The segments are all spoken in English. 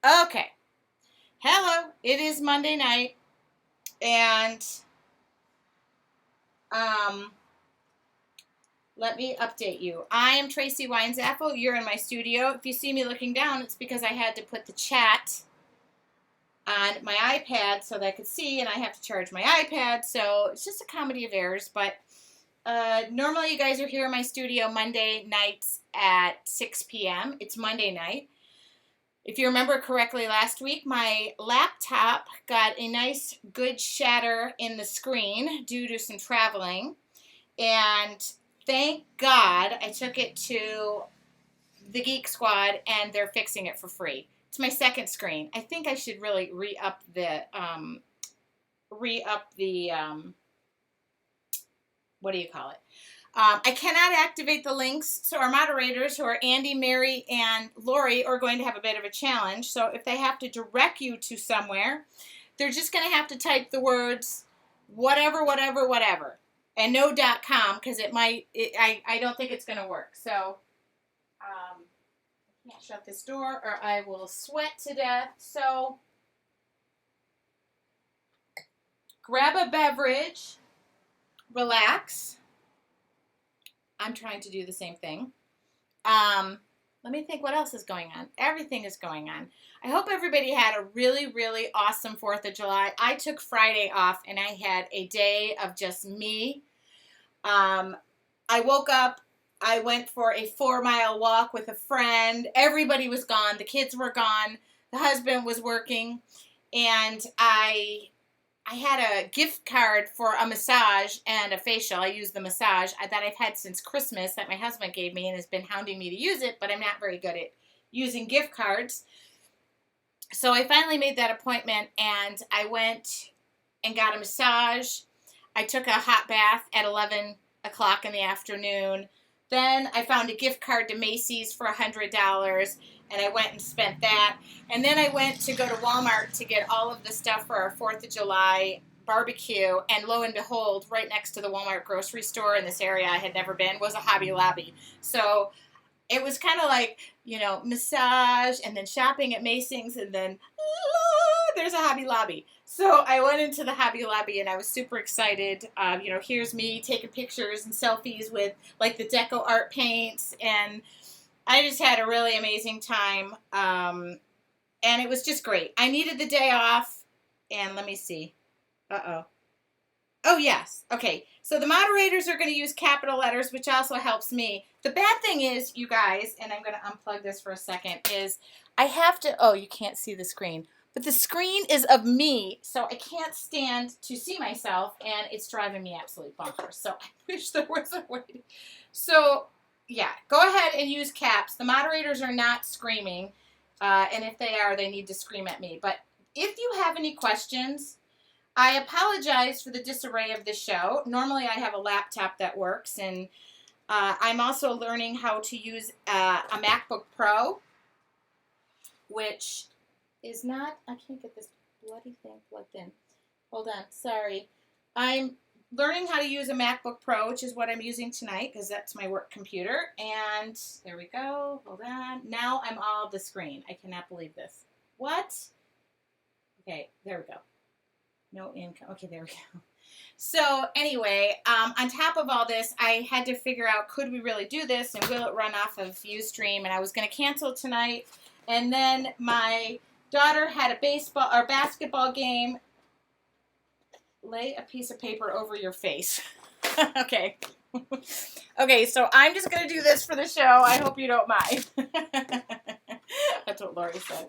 Okay. Hello. It is Monday night, and um, let me update you. I am Tracy Weinzapfel. You're in my studio. If you see me looking down, it's because I had to put the chat on my iPad so that I could see, and I have to charge my iPad. So it's just a comedy of errors. But normally, you guys are here in my studio Monday nights at 6 p.m. It's Monday night. If you remember correctly last week, my laptop got a nice good shatter in the screen due to some traveling. And thank God I took it to the Geek Squad and they're fixing it for free. It's my second screen. I think I should really re-up the what do you call it? I cannot activate the links, so our moderators, who are Andy, Mary, and Lori, are going to have a bit of a challenge. So if they have to direct you to somewhere, they're just going to have to type the words whatever, whatever, whatever, and no .com, because I don't think it's going to work. So I can't shut this door or I will sweat to death. So grab a beverage, relax. I'm trying to do the same thing. Let me think what else is going on. Everything is going on. I hope everybody had a really, really awesome 4th of July. I took Friday off and I had a day of just me. I woke up. I went for a 4-mile walk with a friend. Everybody was gone. The kids were gone. The husband was working. And I had a gift card for a massage and a facial. I use the massage that I've had since Christmas that my husband gave me and has been hounding me to use it, but I'm not very good at using gift cards. So I finally made that appointment and I went and got a massage. I took a hot bath at 11 o'clock in the afternoon. Then I found a gift card to Macy's for $100. And I went and spent that. And then I went to go to Walmart to get all of the stuff for our 4th of July barbecue. And lo and behold, right next to the Walmart grocery store in this area I had never been was a Hobby Lobby. So it was kind of like, massage and then shopping at Macy's and then there's a Hobby Lobby. So I went into the Hobby Lobby and I was super excited. Here's me taking pictures and selfies with like the deco art paints, and I just had a really amazing time, and it was just great. I needed the day off, and let me see. Uh-oh. Oh, yes. Okay, so the moderators are going to use capital letters, which also helps me. The bad thing is, you guys, and I'm going to unplug this for a second, is I have to, oh, you can't see the screen, but the screen is of me, so I can't stand to see myself, and it's driving me absolutely bonkers, so I wish there was a way. So yeah, go ahead and use caps. The moderators are not screaming, and if they are, they need to scream at me. But if you have any questions, I apologize for the disarray of the show. Normally, I have a laptop that works, and I'm also learning how to use a MacBook Pro, which is not, I can't get this bloody thing plugged in. Hold on, sorry. I'm learning how to use a MacBook Pro, which is what I'm using tonight because that's my work computer. And there we go. Hold on. Now I'm all the screen. I cannot believe this. What? Okay, there we go. No income. Okay, there we go. So anyway, on top of all this, I had to figure out, could we really do this and will it run off of Ustream? And I was going to cancel tonight. And then my daughter had a basketball game. Lay a piece of paper over your face. Okay. Okay, so I'm just going to do this for the show. I hope you don't mind. That's what Lori said.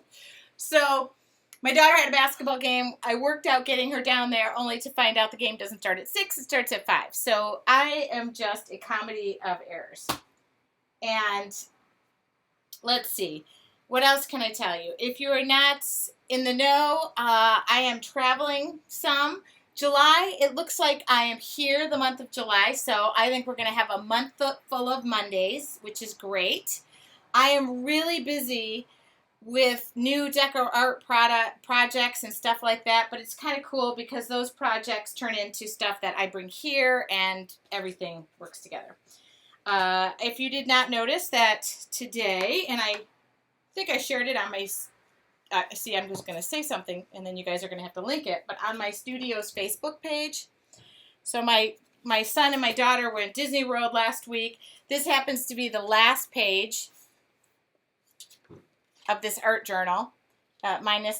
So my daughter had a basketball game. I worked out getting her down there only to find out the game doesn't start at 6. It starts at 5. So I am just a comedy of errors. And let's see. What else can I tell you? If you are not in the know, I am traveling some. July, it looks like I am here the month of July, so I think we're going to have a month full of Mondays, which is great. I am really busy with new deco art projects and stuff like that, but it's kind of cool because those projects turn into stuff that I bring here and everything works together. If you did not notice that today, and I think I shared it on my see, I'm just going to say something, and then you guys are going to have to link it. But on my studio's Facebook page, so my son and my daughter were in Disney World last week. This happens to be the last page of this art journal.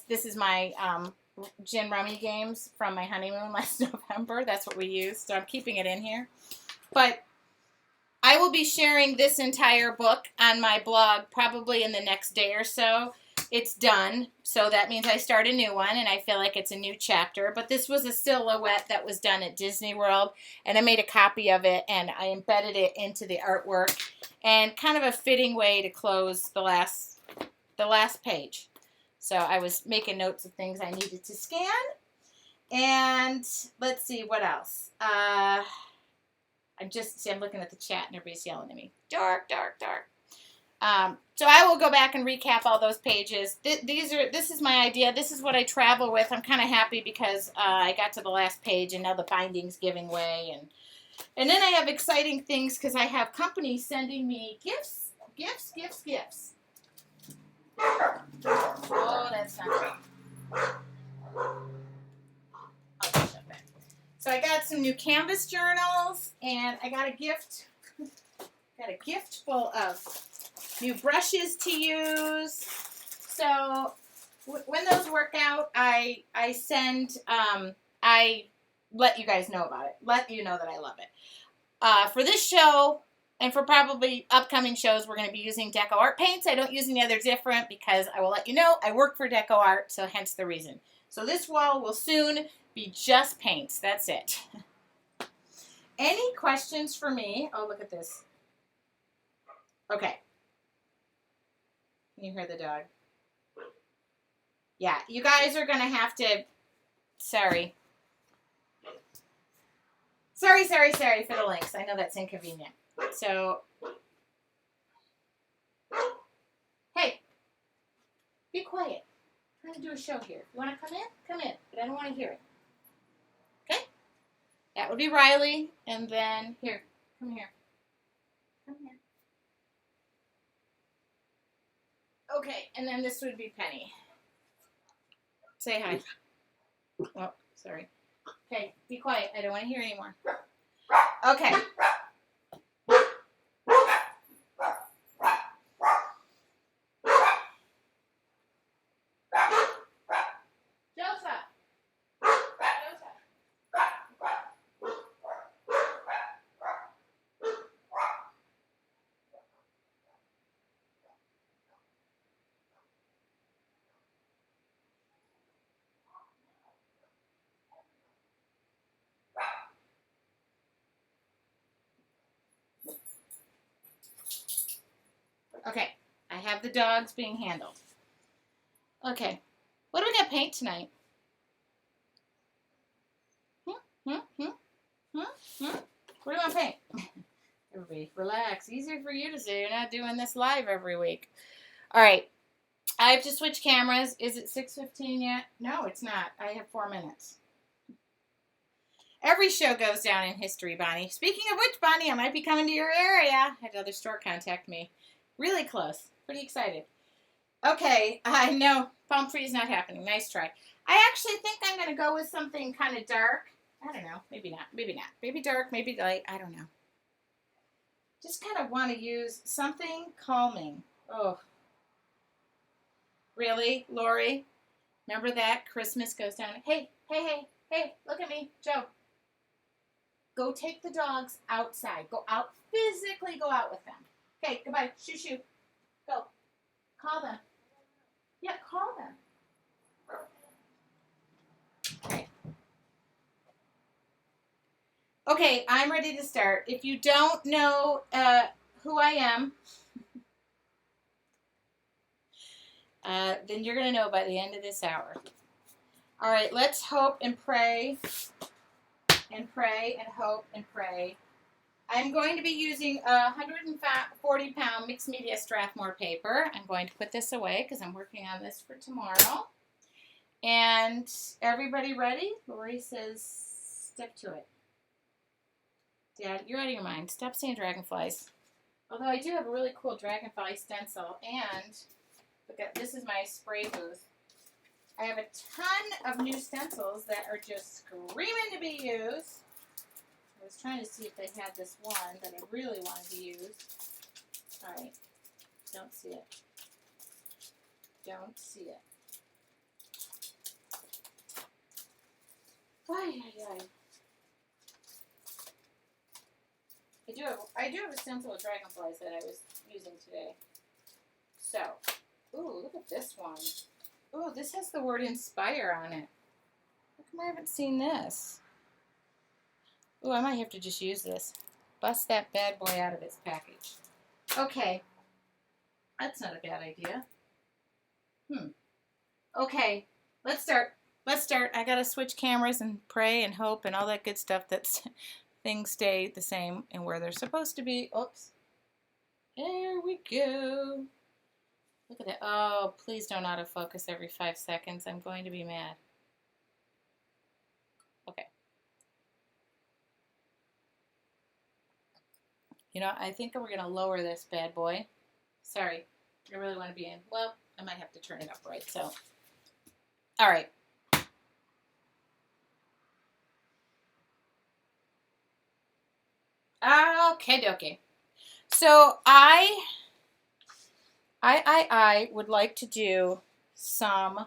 This is my gin rummy games from my honeymoon last November. That's what we used, so I'm keeping it in here. But I will be sharing this entire book on my blog probably in the next day or so. It's done, so that means I start a new one, and I feel like it's a new chapter. But this was a silhouette that was done at Disney World, and I made a copy of it, and I embedded it into the artwork, and kind of a fitting way to close the last page. So I was making notes of things I needed to scan, and let's see, what else? I'm looking at the chat, and everybody's yelling at me. Dark, dark, dark. So I will go back and recap all those pages. This is my idea. This is what I travel with. I'm kind of happy because I got to the last page and now the binding's giving way. And then I have exciting things because I have companies sending me gifts. Oh, that's not great. I'll just shut that. So I got some new canvas journals, and I got a gift. Got a gift full of new brushes to use. So when those work out, I let you guys know about it. Let you know that I love it. For this show, and for probably upcoming shows, we're going to be using Deco Art paints. I don't use any other different because I will let you know I work for Deco Art, so hence the reason. So this wall will soon be just paints. That's it. Any questions for me? Oh, look at this. Okay. Can you hear the dog? Yeah, you guys are going to have to... Sorry for the links. I know that's inconvenient. So, hey, be quiet. I'm trying to do a show here. You want to come in? Come in, but I don't want to hear it. Okay? That would be Riley, and then, here, come here. Come here. Okay, and then this would be Penny. Say hi. Oh, sorry. Okay, be quiet. I don't want to hear anymore. Okay. Okay, I have the dogs being handled. Okay, what are we going to paint tonight? What do you want to paint? Everybody, relax. Easier for you to say. You're not doing this live every week. All right, I have to switch cameras. Is it 6:15 yet? No, it's not. I have 4 minutes. Every show goes down in history, Bonnie. Speaking of which, Bonnie, I might be coming to your area. I had another store contact me. Really close. Pretty excited. Okay, I know. Palm tree is not happening. Nice try. I actually think I'm going to go with something kind of dark. I don't know. Maybe not. Maybe not. Maybe dark. Maybe light. I don't know. Just kind of want to use something calming. Oh. Really, Lori? Remember that? Christmas goes down. Hey, look at me. Joe. Go take the dogs outside. Go out. Physically go out with them. Okay, goodbye. Shoo. Go. Call them. Yeah, call them. Okay. Okay, I'm ready to start. If you don't know who I am, then you're going to know by the end of this hour. All right, let's hope and pray and pray and hope and pray. I'm going to be using a 140-pound mixed media Strathmore paper. I'm going to put this away because I'm working on this for tomorrow. And everybody ready? Lori says, step to it. Dad, you're out of your mind. Stop saying dragonflies. Although I do have a really cool dragonfly stencil. And look at this is my spray booth. I have a ton of new stencils that are just screaming to be used. I was trying to see if they had this one that I really wanted to use. All right, don't see it. Don't see it. Ay, ay, ay. I do have a stencil of dragonflies that I was using today. So, ooh, look at this one. Ooh, this has the word inspire on it. How come I haven't seen this? Ooh, I might have to just use this. Bust that bad boy out of its package. Okay. That's not a bad idea. Okay, let's start. Let's start. I gotta switch cameras and pray and hope and all that good stuff that things stay the same and where they're supposed to be. Oops. There we go. Look at that. Oh, please don't autofocus every 5 seconds. I'm going to be mad. Okay. You know, I think we're going to lower this bad boy. Sorry. I really want to be in. Well, I might have to turn it up right. So, all right. Okay, dokie. So I would like to do some,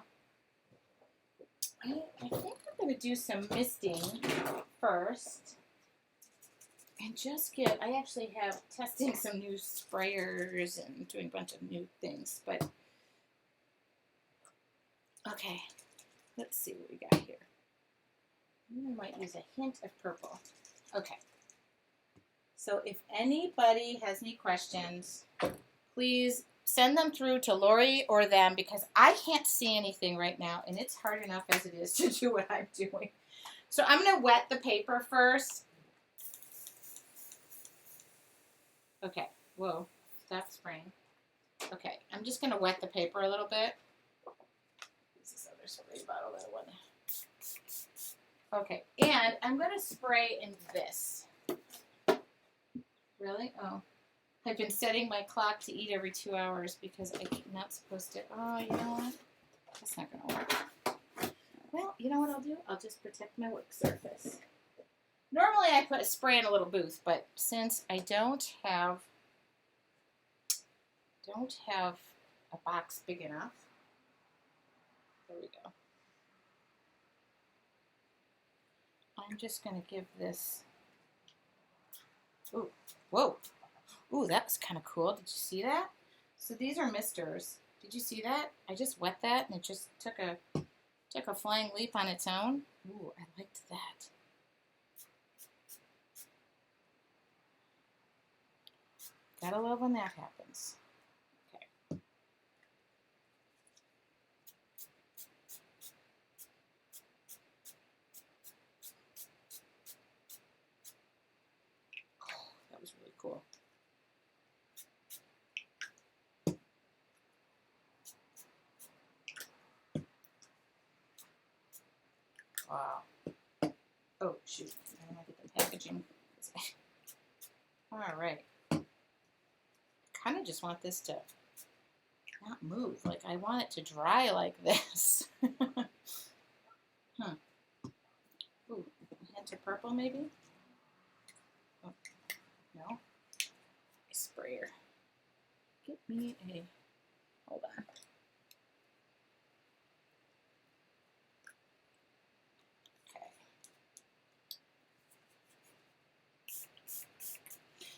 I think I'm going to do some misting first. And just get, I actually have testing some new sprayers and doing a bunch of new things, but, okay, let's see what we got here. I might use a hint of purple. Okay. So if anybody has any questions, please send them through to Lori or them because I can't see anything right now and it's hard enough as it is to do what I'm doing. So I'm going to wet the paper first. Okay. Whoa. Stop spraying. Okay. I'm just going to wet the paper a little bit. Use this other spray bottle that one. Okay. And I'm going to spray in this. Really? Oh. I've been setting my clock to eat every 2 hours because I'm not supposed to. Oh, you know what? That's not going to work. Well, you know what I'll do? I'll just protect my work surface. Normally I put a spray in a little booth, but since I don't have a box big enough, there we go. I'm just going to give this, ooh, whoa. Ooh, that was kind of cool. Did you see that? So these are misters. Did you see that? I just wet that and it just took a flying leap on its own. Ooh, I liked that. Gotta love when that happens. Okay. Oh, that was really cool. Wow. Oh, shoot. I don't want to get the packaging. All right. Kind of just want this to not move. Like, I want it to dry like this. Huh. Ooh, a hint of purple, maybe? Oh, no? A sprayer. Get me a... Hold on.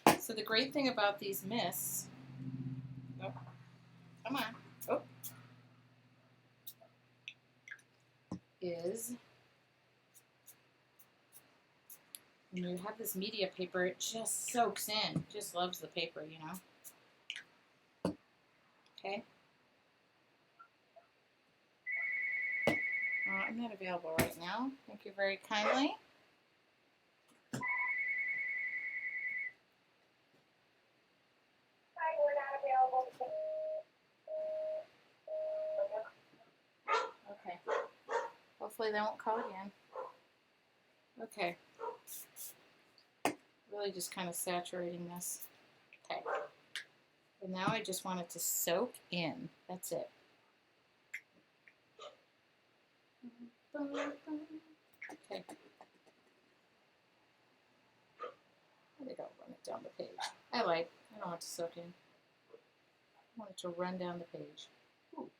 Okay. So the great thing about these mists... Oh, come on. Oh. Is when you have this media paper, it just soaks in. Just loves the paper, you know. Okay. I'm not available right now. Thank you very kindly. Hi, we're not available. Okay. Hopefully they won't call again. Okay. Really just kind of saturating this. Okay. And now I just want it to soak in. That's it. Okay. There we go. Run it down the page. I don't want it to soak in. I want it to run down the page. Ooh.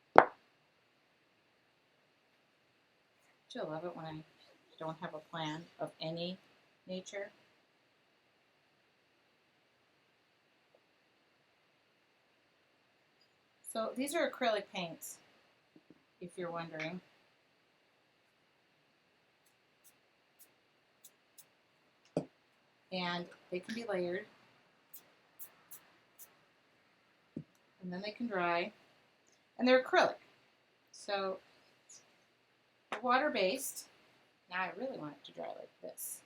Do you love it when I don't have a plan of any nature? So these are acrylic paints, if you're wondering. And they can be layered. And then they can dry. And they're acrylic. So they're water-based. Now I really want it to dry like this.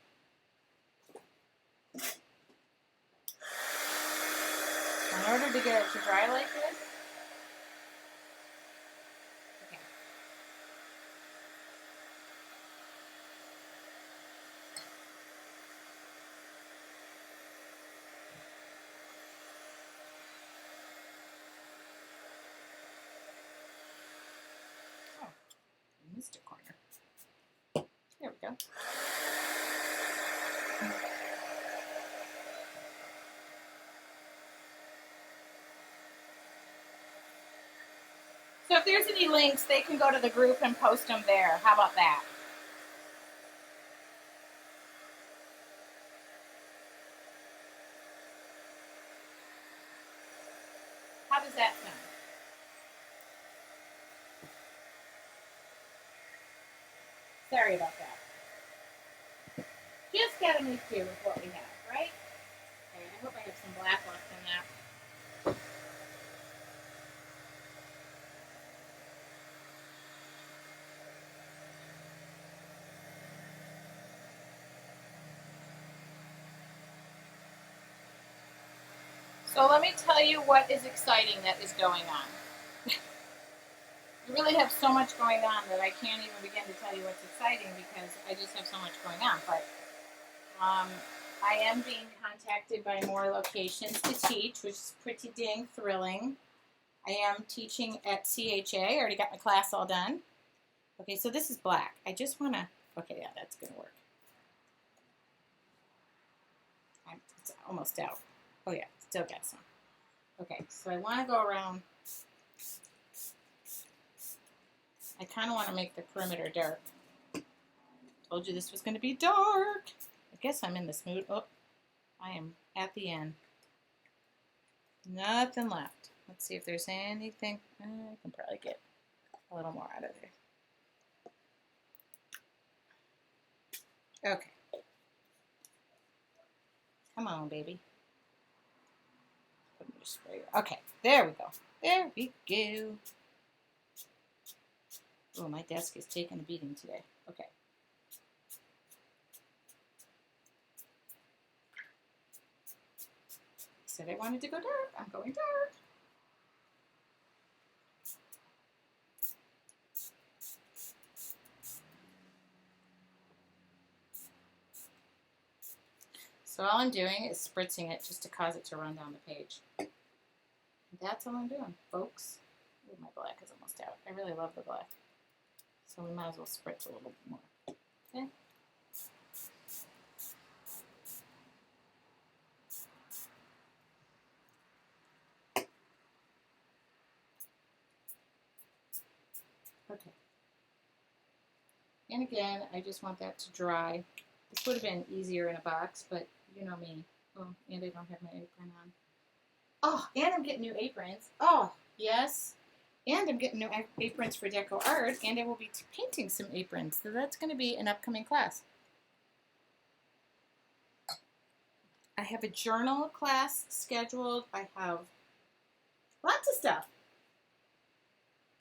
In order to get it to dry like this, okay. Oh, I missed a corner. There we go. So if there's any links, they can go to the group and post them there. How about that? How does that sound? Sorry about that. Just gotta make do with what we have, right? Okay, I hope I have some black left in that. So let me tell you what is exciting that is going on. We really have so much going on that I can't even begin to tell you what's exciting because I just have so much going on. But I am being contacted by more locations to teach, which is pretty dang thrilling. I am teaching at CHA. I already got my class all done. Okay, so this is black. I just want to, okay, yeah, that's going to work. It's almost out. Oh yeah, still got some. Okay, so I want to go around. I kind of want to make the perimeter dark. Told you this was going to be dark. I guess I'm in this mood. Oh, I am at the end. Nothing left. Let's see if there's anything. I can probably get a little more out of there. Okay. Come on, baby. Put your sprayer. Okay, there we go. There we go. Oh, my desk is taking a beating today. Okay. Said I wanted to go dark. I'm going dark. So all I'm doing is spritzing it just to cause it to run down the page. That's all I'm doing, folks. Ooh, my black is almost out. I really love the black. So we might as well spritz a little bit more. Okay. Okay. And again, I just want that to dry. This would have been easier in a box, but you know me. Oh, and I don't have my apron on. Oh, and I'm getting new aprons. Oh, yes. And I'm getting new aprons for Deco Art, and I will be painting some aprons. So that's going to be an upcoming class. I have a journal class scheduled. I have lots of stuff.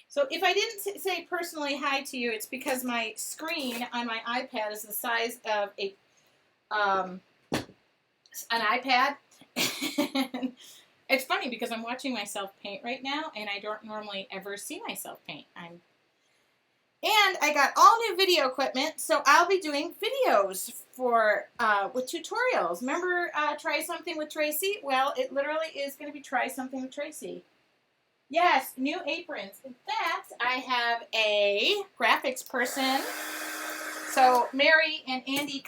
So if I didn't say personally hi to you, it's because my screen on my iPad is the size of an iPad. It's funny because I'm watching myself paint right now, and I don't normally ever see myself paint. And I got all new video equipment, so I'll be doing videos for with tutorials. Remember Try Something with Tracy? Well, it literally is going to be Try Something with Tracy. Yes, new aprons. In fact, I have a graphics person. So Mary and Andy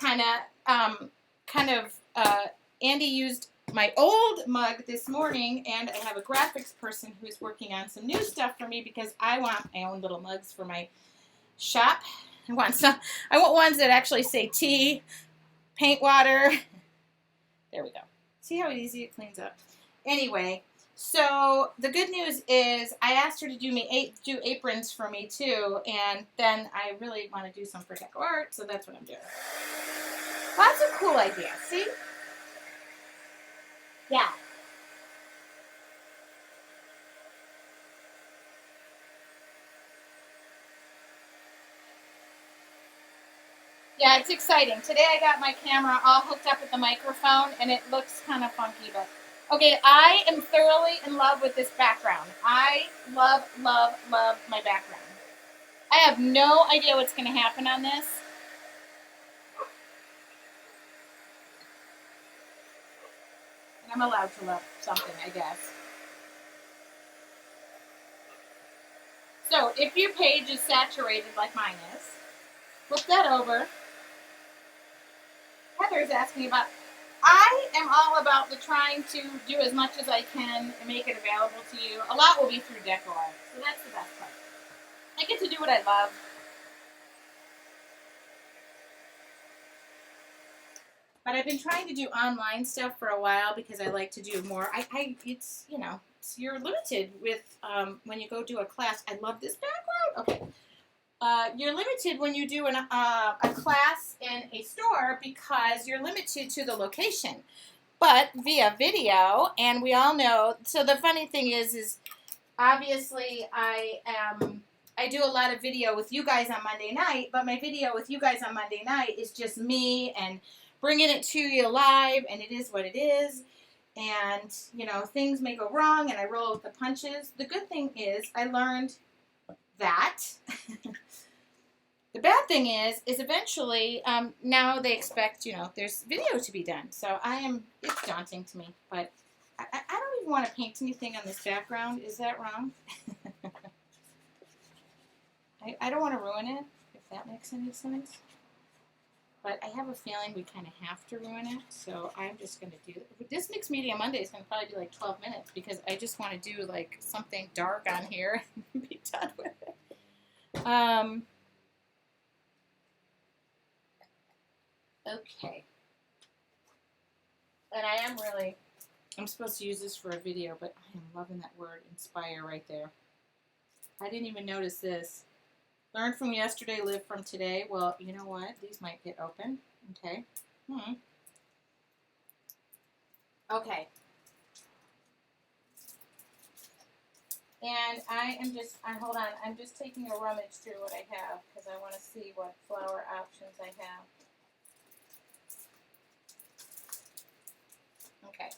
Andy used my old mug this morning, and I have a graphics person who's working on some new stuff for me because I want my own little mugs for my shop. I want ones that actually say tea, paint water. There we go. See how easy it cleans up? Anyway, so the good news is I asked her to do aprons for me too, and then I really want to do some for decor art, so that's what I'm doing. Lots of cool ideas, see? Yeah. Yeah, it's exciting. Today I got my camera all hooked up with the microphone, and it looks kind of funky, but okay, I am thoroughly in love with this background. I love, love, love my background. I have no idea what's going to happen on this. And I'm allowed to love something, I guess. So, if your page is saturated like mine is, flip that over. Heather's asking about, I am all about trying to do as much as I can and make it available to you. A lot will be through decor, so that's the best part. I get to do what I love. But I've been trying to do online stuff for a while because I like to do more. It's, you know, you're limited with when you go do a class. I love this background. Okay. You're limited when you do a class in a store because you're limited to the location. But via video, and we all know, so the funny thing is obviously I do a lot of video with you guys on Monday night, but my video with you guys on Monday night is just me and bringing it to you live, and it is what it is. And, you know, things may go wrong, and I roll with the punches. The good thing is I learned that. The bad thing is eventually, now they expect, you know, there's video to be done. So it's daunting to me. But I don't even want to paint anything on this background. Is that wrong? I don't want to ruin it, if that makes any sense. But I have a feeling we kind of have to ruin it, so I'm just going to do it. This Mixed Media Monday is going to probably be like 12 minutes because I just want to do like something dark on here and be done with it. Okay. And I'm supposed to use this for a video, but I am loving that word, inspire, right there. I didn't even notice this. Learn from yesterday, live from today. Well, you know what? These might get open. Okay. Okay. And hold on. I'm just taking a rummage through what I have because I want to see what flower options I have. Okay.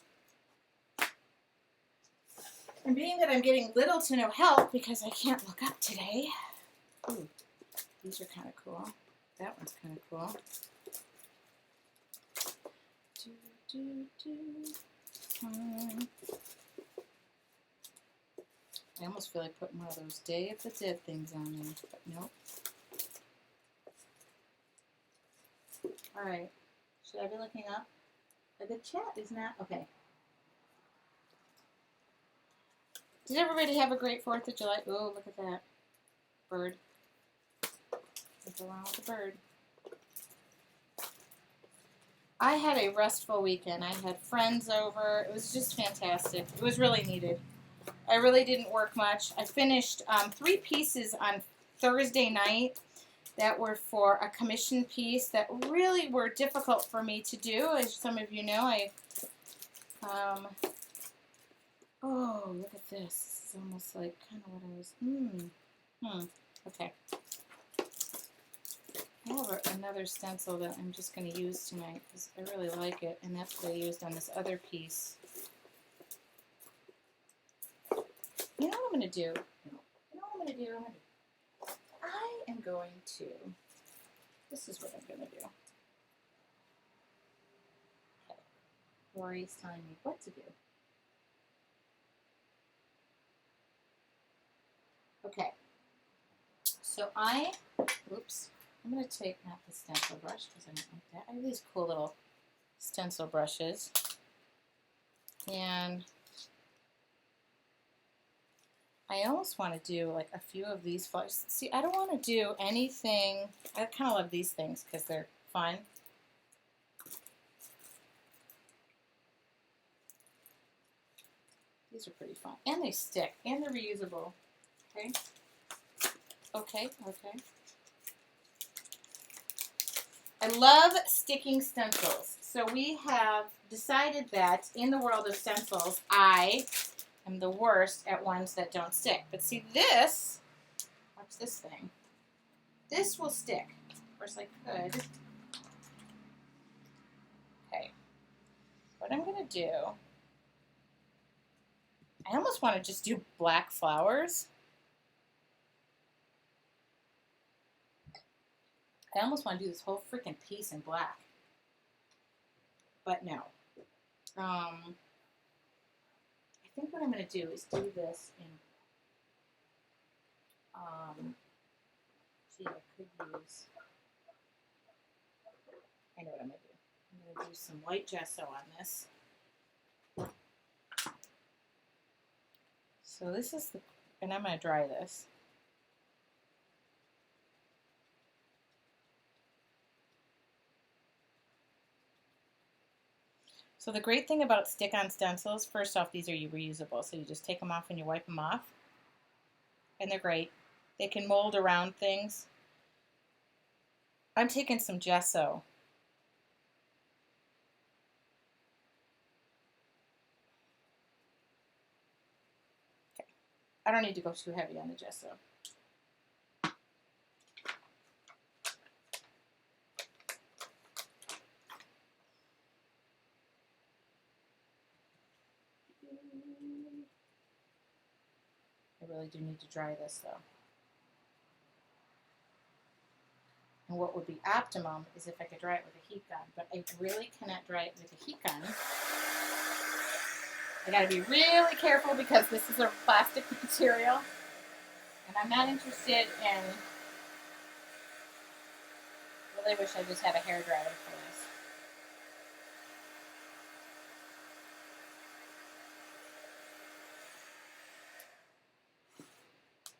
And being that I'm getting little to no help because I can't look up today. Ooh, these are kind of cool. That one's kind of cool. I almost feel like putting one of those Day of the Dead things on there, but nope. Alright, should I be looking up? The chat is not, okay. Did everybody have a great 4th of July? Oh, look at that. Bird. What's wrong with the bird? I had a restful weekend. I had friends over. It was just fantastic. It was really needed. I really didn't work much. I finished 3 pieces on Thursday night that were for a commission piece that really were difficult for me to do. As some of you know, oh, look at this. This is almost like kind of what I was, okay. I have another stencil that I'm just going to use tonight because I really like it, and that's what I used on this other piece. You know what I'm going to do? I am going to, this is what I'm going to do. Okay. Lori's telling me what to do. Okay. So oops, I'm going to take not the stencil brush because I don't like that. I have these cool little stencil brushes. And I almost want to do like a few of these flowers. See, I don't want to do anything. I kind of love these things because they're fun. These are pretty fun. And they stick. And they're reusable. Okay? Okay, okay. I love sticking stencils. So we have decided that in the world of stencils, I am the worst at ones that don't stick. But see this, watch this thing. This will stick. Of course I could. Okay. What I'm going to do, I almost want to just do black flowers. I almost want to do this whole freaking piece in black. But no. I think what I'm going to do is do this in, gee, I could use, I know what I'm going to do. I'm going to do some white gesso on this. So this is the, and I'm going to dry this. So the great thing about stick-on stencils, first off, these are reusable. So you just take them off and you wipe them off. And they're great. They can mold around things. I'm taking some gesso. Okay. I don't need to go too heavy on the gesso. I really do need to dry this though. And what would be optimum is if I could dry it with a heat gun, but I really cannot dry it with a heat gun. I gotta be really careful because this is a plastic material and I'm not interested in, really wish I just had a hairdryer for this.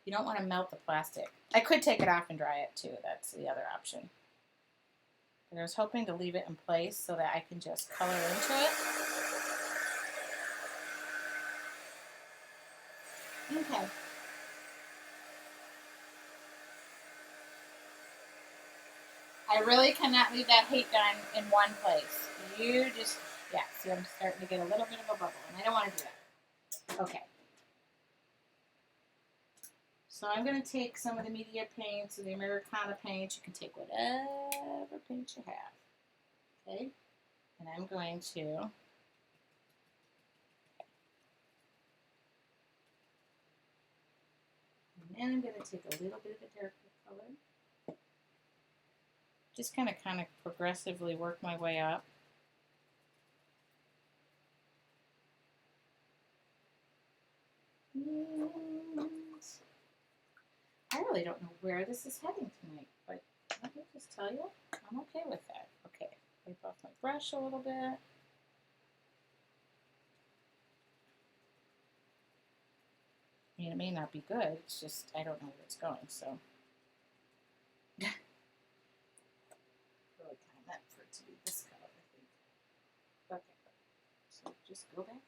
You don't want to melt the plastic. I could take it off and dry it too. That's the other option. But I was hoping to leave it in place so that I can just color into it. Okay. I really cannot leave that heat gun in one place. You just, yeah, see I'm starting to get a little bit of a bubble and I don't want to do that. Okay. So I'm going to take some of the media paints or the Americana paint. You can take whatever paint you have. Okay? And I'm going to, and then I'm going to take a little bit of a darker color. Just kind of progressively work my way up. And I really don't know where this is heading tonight, but let me just tell you, I'm okay with that. Okay, wipe off my brush a little bit. I mean, it may not be good, it's just I don't know where it's going, so. Really kind of meant for it to be this color, I think. Okay, so just go back.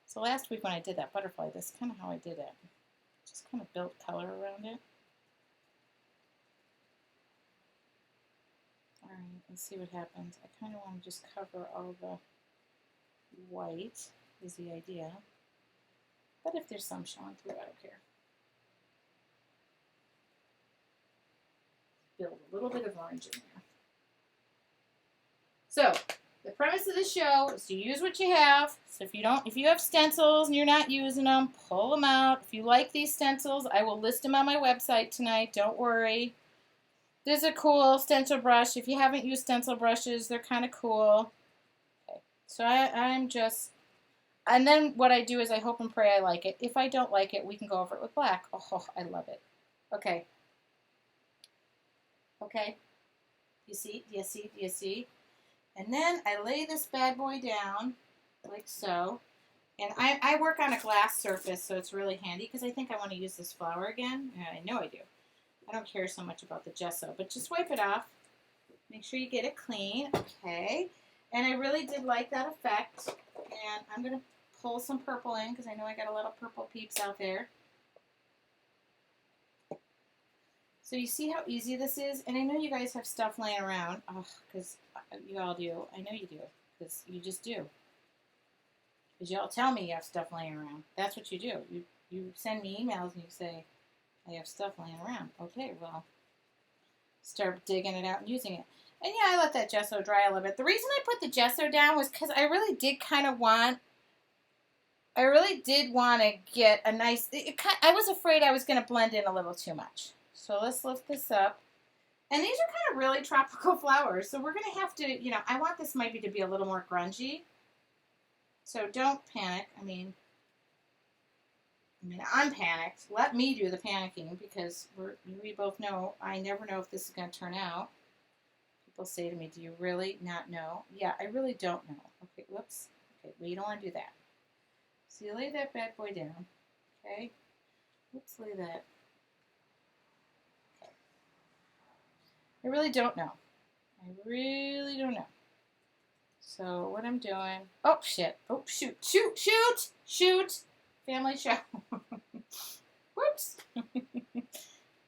So last week when I did that butterfly, this is kind of how I did it. Just kind of built color around it. Alright, let's see what happens. I kind of want to just cover all the white is the idea. But if there's some showing through, I don't care. Build a little bit of orange in there. So, the premise of the show is to use what you have. So if you have stencils and you're not using them, pull them out. If you like these stencils, I will list them on my website tonight. Don't worry. This is a cool stencil brush. If you haven't used stencil brushes, they're kind of cool. Okay. So I'm just And then what I do is I hope and pray I like it. If I don't like it, we can go over it with black. Oh, I love it. Okay. Okay. You see? Do you see? Do you see? And then I lay this bad boy down like so. And I work on a glass surface, so it's really handy because I think I want to use this flower again. Yeah, I know I do. I don't care so much about the gesso, but just wipe it off. Make sure you get it clean. Okay. And I really did like that effect. And I'm going to pull some purple in because I know I got a little purple peeps out there. So you see how easy this is? And I know you guys have stuff laying around. Oh, because you all do. I know you do. Because you just do. Because y'all tell me you have stuff laying around. That's what you do. You send me emails and you say, I have stuff laying around. Okay, well, start digging it out and using it. And yeah, I let that gesso dry a little bit. The reason I put the gesso down was because I really did want to get a nice, I was afraid I was going to blend in a little too much. So let's lift this up. And these are kind of really tropical flowers. So we're going to have to, I want this maybe to be a little more grungy. So don't panic. I mean, I'm panicked. Let me do the panicking because we both know I never know if this is going to turn out. People say to me, do you really not know? Yeah, I really don't know. Okay, whoops. Okay, well, you don't want to do that. So you lay that bad boy down. Okay? Let's lay that. Okay. I really don't know. I really don't know. So what I'm doing, oh shit, oh shoot, family show. Whoops.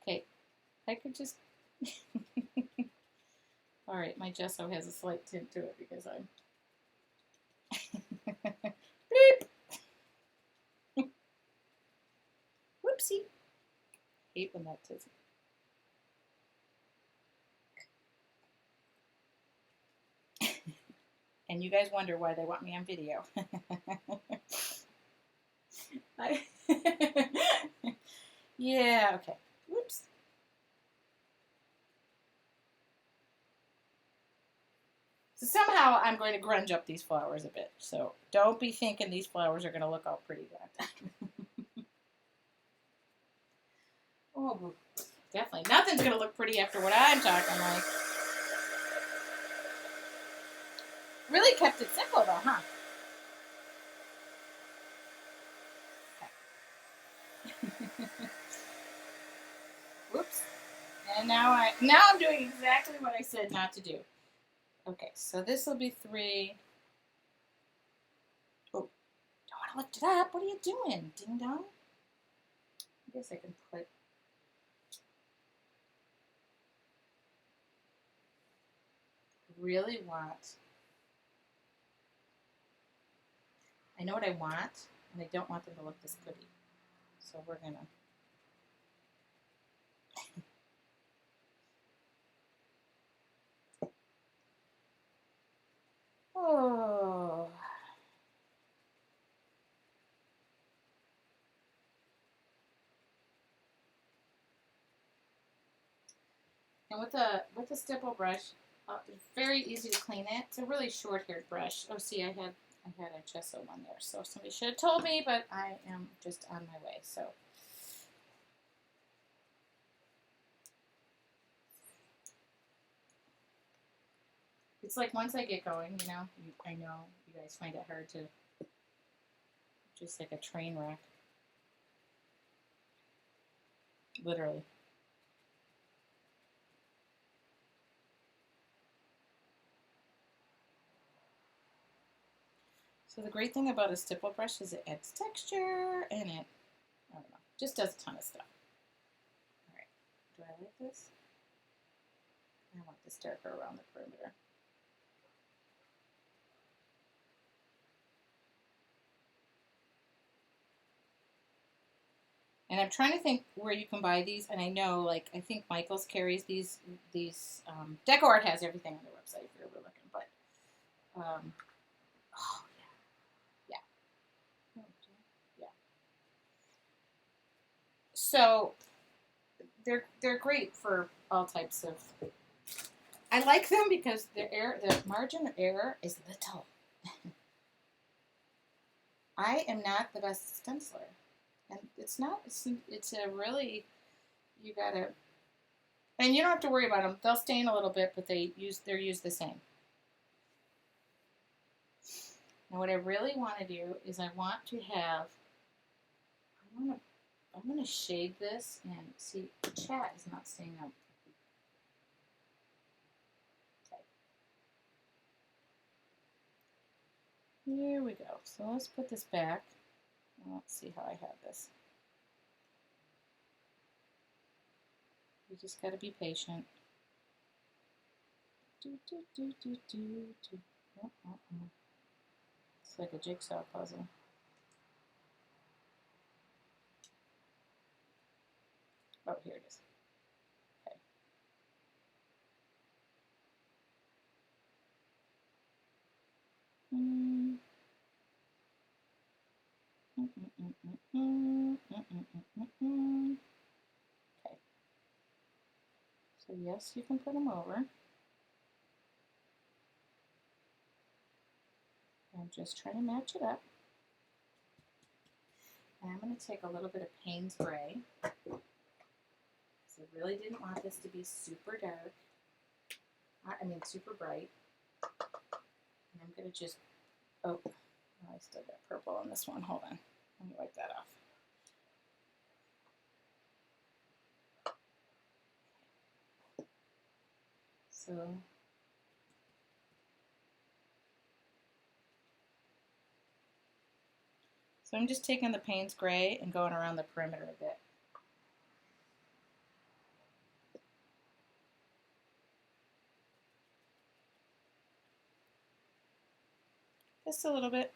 Okay, I could just, all right, my gesso has a slight tint to it because I'm, bleep. Whoopsie. Hate when that does it. And you guys wonder why they want me on video. Yeah, okay. Whoops. So somehow I'm going to grunge up these flowers a bit. So don't be thinking these flowers are going to look all pretty like that. Oh, definitely. Nothing's going to look pretty after what I'm talking like. Really kept it simple though, huh? Okay. Whoops. And now I'm doing exactly what I said not to do. Okay, so this will be 3. Oh, don't want to lift it up. What are you doing, ding dong? I guess I can put. Really want. I know what I want, and I don't want them to look this pretty. So we're gonna. Oh. And with the stipple brush, it's very easy to clean it. It's a really short-haired brush. Oh, see, I had a gesso one there, so somebody should have told me, but I am just on my way. So. It's like once I get going, I know you guys find it hard to, just like a train wreck. Literally. So the great thing about a stipple brush is it adds texture and it, I don't know, just does a ton of stuff. All right, do I like this? I want this darker around the perimeter. And I'm trying to think where you can buy these, and I know, like, I think Michaels carries these. Deco Art has everything on their website if you're ever looking, but, oh, yeah. So, they're great for all types of, I like them because the margin of error is little. I am not the best stenciler. And it's not, it's a really, you gotta, and you don't have to worry about them. They'll stain a little bit, but they're used the same. Now what I really want to do is I want to have, I'm going to shade this and see, the chat is not staying up. Okay. Here we go. So let's put this back. Let's see how I have this. You just got to be patient. It's like a jigsaw puzzle. Oh, here it is. Okay. Okay. So yes, you can put them over. I'm just trying to match it up. And I'm going to take a little bit of Payne's Gray. Because I really didn't want this to be super dark. I mean super bright. And I'm going to just, oh, I still got purple on this one. Hold on. Let me wipe that off. So I'm just taking the Payne's Gray and going around the perimeter a bit. Just a little bit.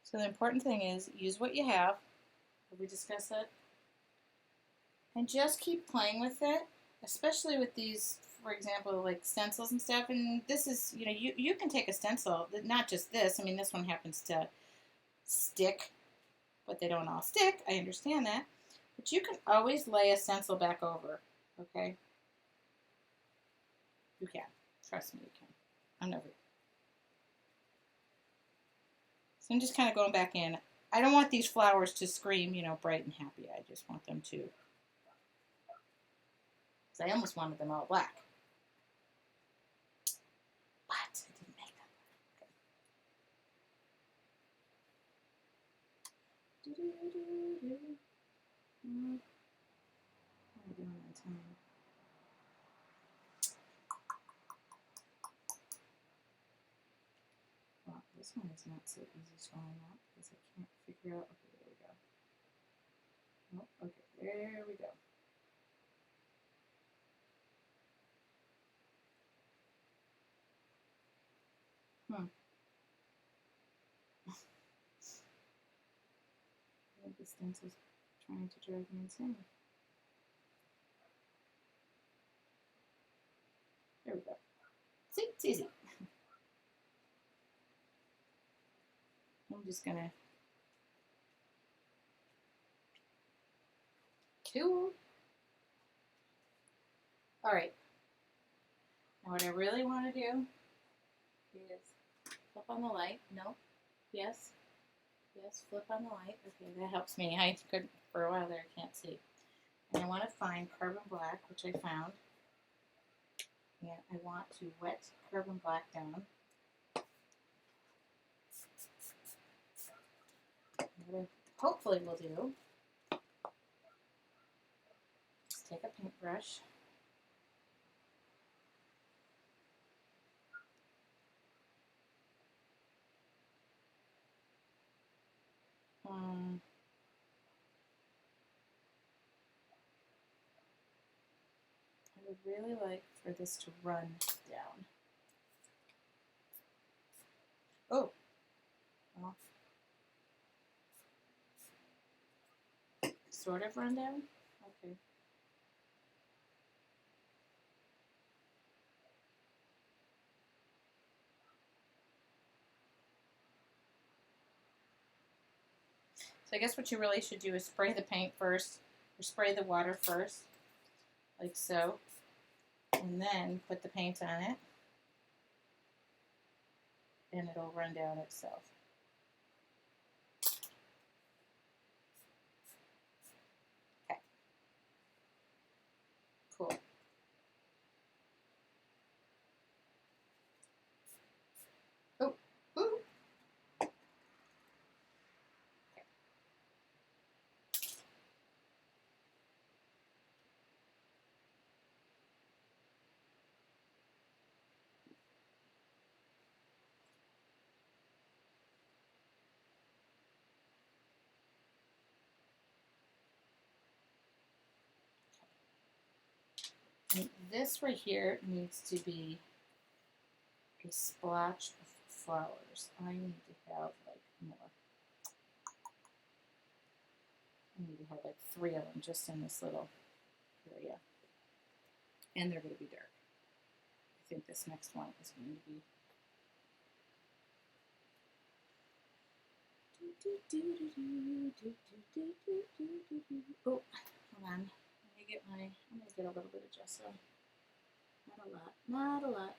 So the important thing is use what you have. Have we discussed that? And just keep playing with it, especially with these, for example, like stencils and stuff. And this is, you know, you can take a stencil, not just this. I mean, this one happens to stick, but they don't all stick. I understand that. But you can always lay a stencil back over, okay? You can. Trust me, you can. I'm never. So I'm just kind of going back in. I don't want these flowers to scream, you know, bright and happy. I just want them to. Because I almost wanted them all black. But I didn't make them. Okay. What am I doing on time? Well, this one is not so easy showing up because I can't figure out. Okay, there we go. Oh, okay, there we go. I think the stencil's trying to drive me insane. There we go. See, it's easy. I'm just gonna cool. All right. Now what I really want to do is flip on the light. No. Yes. Yes. Flip on the light. Okay, that helps me. I couldn't for a while there. I can't see. And I want to find carbon black, which I found. And I want to wet carbon black down. What I hopefully will do is take a paintbrush. I would really like for this to run down. Oh, well, sort of run down? Okay. So I guess what you really should do is spray the paint first, or spray the water first, like so. And then put the paint on it, and it'll run down itself. Okay. Cool. Oh, ooh. And this right here needs to be a splotch of flowers. I need to have like more. I need to have like 3 of them just in this little area. And they're going to be dark. I think this next one is going to be. Oh, hold on. I'm going to get a little bit of gesso. Not a lot. Not a lot.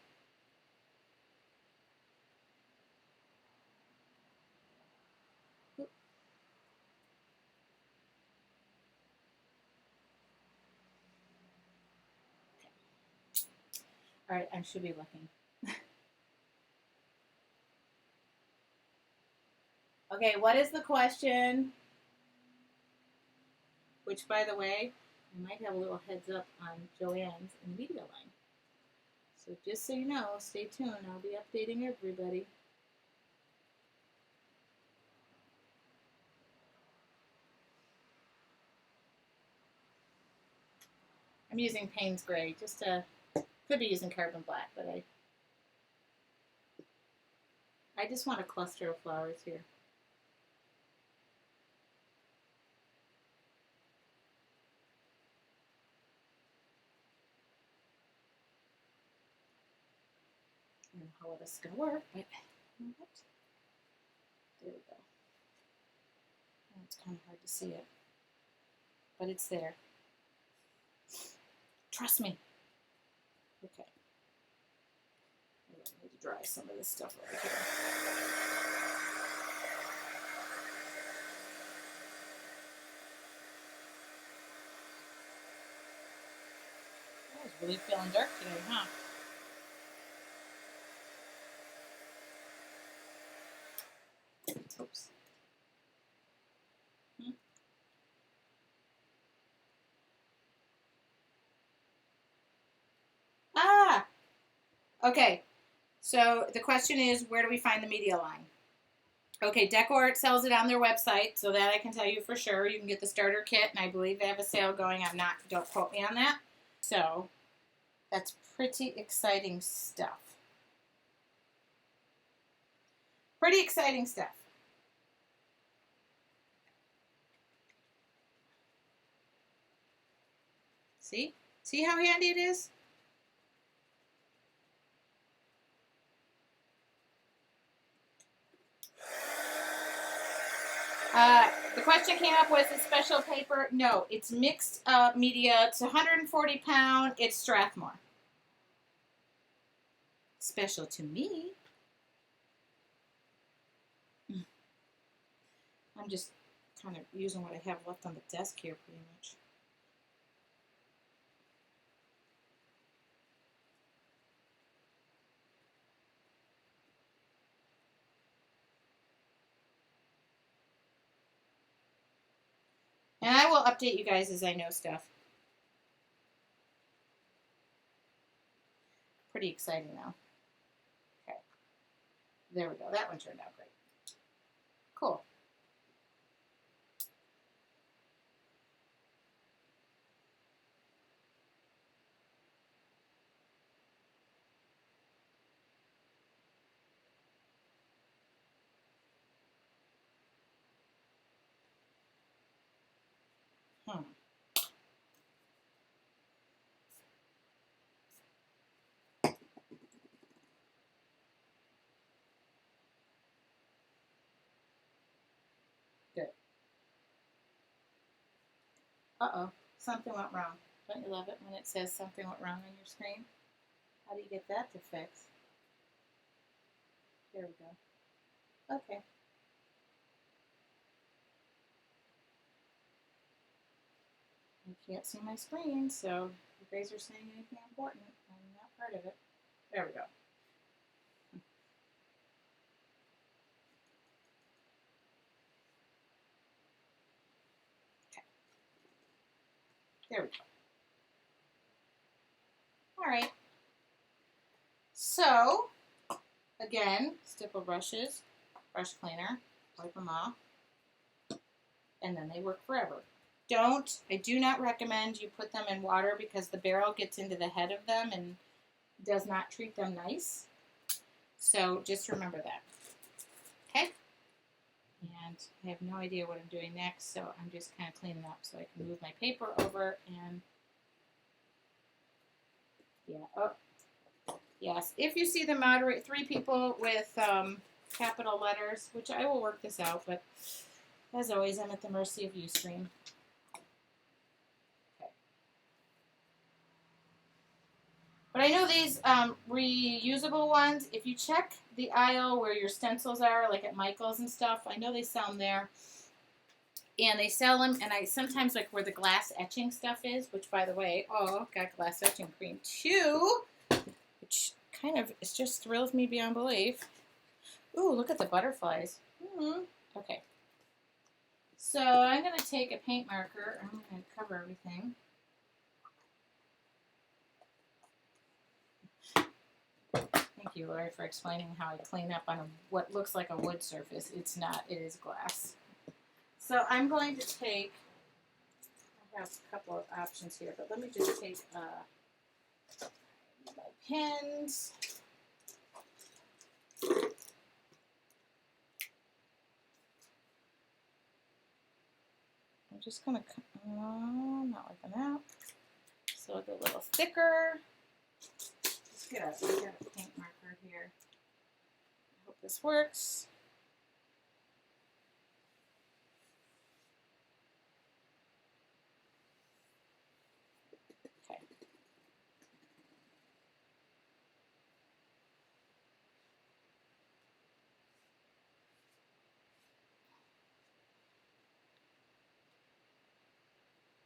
Oop. Okay. All right, I should be looking. Okay, what is the question? Which, by the way, I might have a little heads up on Joanne's in the media line. So just so you know, stay tuned. I'll be updating everybody. I'm using Payne's Gray, just to, could be using Carbon Black, but I just want a cluster of flowers here. I don't know how this is going to work, but you know what? There we go. Oh, it's kind of hard to see it, but it's there. Trust me. Okay. I need to dry some of this stuff right here. I was really feeling dark today, huh? Oops. Ah! Okay. So the question is, where do we find the media line? Okay, Decor sells it on their website, so that I can tell you for sure. You can get the starter kit, and I believe they have a sale going. Don't quote me on that. So that's pretty exciting stuff. Pretty exciting stuff. See? See how handy it is? The question came up, was it special paper? No, it's mixed media. It's 140 pound. It's Strathmore. Special to me. I'm just kind of using what I have left on the desk here pretty much. And I will update you guys as I know stuff. Pretty exciting though. Okay. There we go. That one turned out great. Cool. Good. Uh-oh. Something went wrong. Don't you love it when it says something went wrong on your screen? How do you get that to fix? There we go. Okay. I can't see my screen, so if you guys are saying anything important, I'm not part of it. There we go. Okay. There we go. All right. So, again, stipple brushes, brush cleaner, wipe them off, and then they work forever. I do not recommend you put them in water because the barrel gets into the head of them and does not treat them nice. So just remember that. Okay? And I have no idea what I'm doing next, so I'm just kind of cleaning up so I can move my paper over and yeah. Oh, yes. If you see the moderate 3 people with capital letters, which I will work this out, but as always, I'm at the mercy of Ustream. But I know these reusable ones, if you check the aisle where your stencils are, like at Michael's and stuff, I know they sell them there. And they sell them, and I sometimes like where the glass etching stuff is, which by the way, got glass etching cream too, which kind of, it just thrills me beyond belief. Ooh, look at the butterflies. Okay. So I'm going to take a paint marker, I'm going to cover everything. Thank you, Lori, for explaining how I clean up on what looks like a wood surface. It's not. It is glass. So I'm going to take, I have a couple of options here, but let me just take my pens. I'm just going to, not like that. So it's a little thicker. We got a paint marker here. I hope this works. Okay.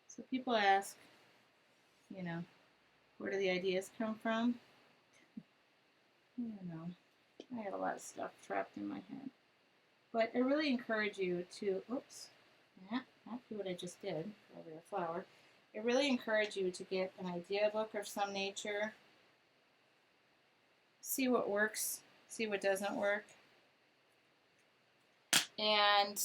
So people ask, you know, where do the ideas come from? I don't know. I have a lot of stuff trapped in my head. But I really encourage you to, not do what I just did over the flower. I really encourage you to get an idea book of some nature. See what works, see what doesn't work. And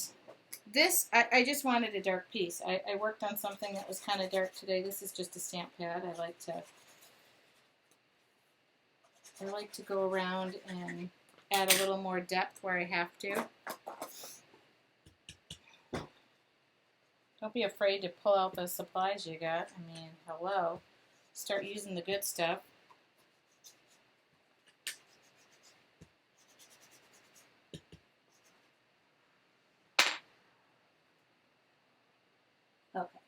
this, I just wanted a dark piece. I worked on something that was kind of dark today. This is just a stamp pad. I like to go around and add a little more depth where I have to. Don't be afraid to pull out the supplies you got. I mean, hello. Start using the good stuff. Okay.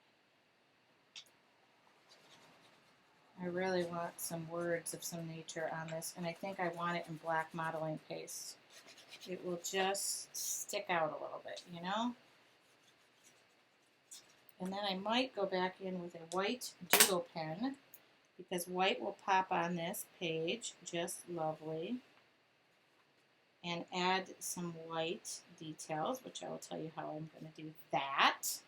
I really want some words of some nature on this, and I think I want it in black modeling paste. It will just stick out a little bit, you know? And then I might go back in with a white doodle pen, because white will pop on this page just lovely. And add some white details, which I will tell you how I'm going to do that.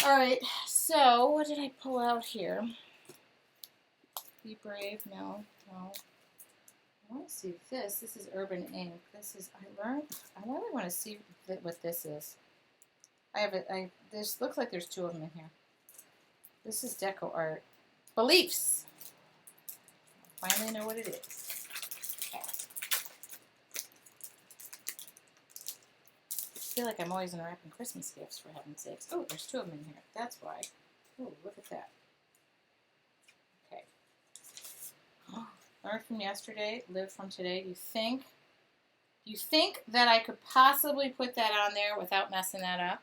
All right, so what did I pull out here? Be Brave, no. I want to see this. This is Urban Ink. This is, I really want to see what this is. This looks like there's 2 of them in here. This is Deco Art. Beliefs. I finally know what it is. Okay. I feel like I'm always unwrapping Christmas gifts, for heaven's sakes. Oh, there's 2 of them in here. That's why. Oh, look at that. Okay. Learn from yesterday, live from today. Do you think that I could possibly put that on there without messing that up?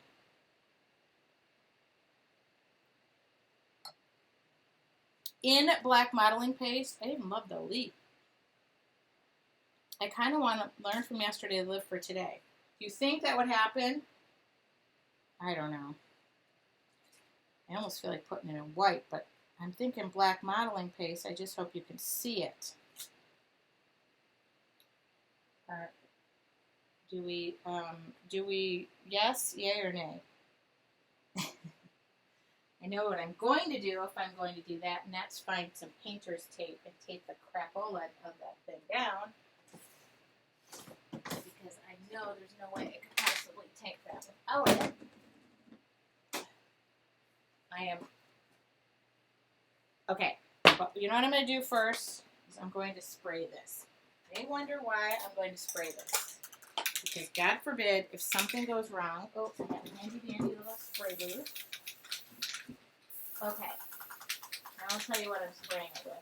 in black modeling paste. I even love the leaf. I kind of want to learn from yesterday to live for today. Do you think that would happen? I don't know. I almost feel like putting it in white, but I'm thinking black modeling paste. I just hope you can see it. Do we, yes, yay, or nay? I know what I'm going to do if I'm going to do that, and that's find some painter's tape and tape the crapola of that thing down. Because I know there's no way I could possibly tape that without it. I am. Okay, but you know what I'm going to do first? Is I'm going to spray this. You may wonder why I'm going to spray this. Because God forbid, if something goes wrong, oh, I got a handy dandy little spray booth. Okay, now I'll tell you what I'm spraying it with.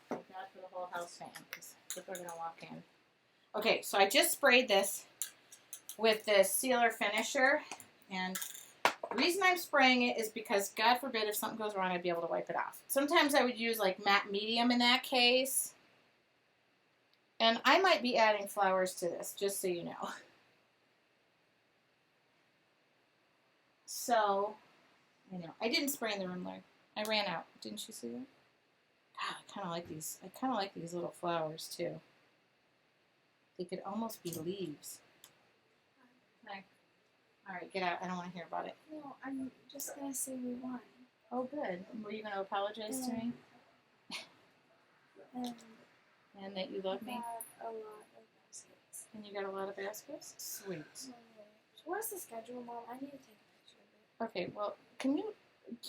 Thank God for the whole house fan, because people are going to walk in. Okay, so I just sprayed this with this sealer finisher, and the reason I'm spraying it is because, God forbid, if something goes wrong, I'd be able to wipe it off. Sometimes I would use like matte medium in that case. And I might be adding flowers to this, just so you know. So, I know. I didn't spray in the room, Larry. I ran out. Didn't you see that? God, I kind of like these. I kind of like these little flowers, too. They could almost be leaves. Okay. All right, get out. I don't want to hear about it. No, I'm just going to say we won. Oh, good. Were you going to apologize to me? And that you love me? A lot of baskets. And you got a lot of baskets? Sweet. Where's the schedule, Mom? I need to take a picture of it. Okay, well, can you,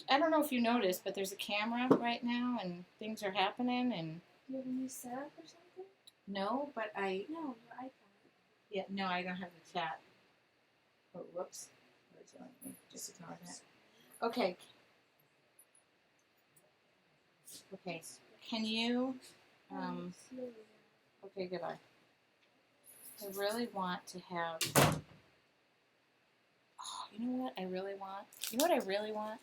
I don't know if you noticed, but there's a camera right now and things are happening and. Do you have a new setup or something? No, but No, your iPad. Yeah, no, I don't have the chat. Oh, whoops. Just ignore that. Okay. Okay, can you, okay, goodbye. I really want to have, oh, you know what I really want? You know what I really want?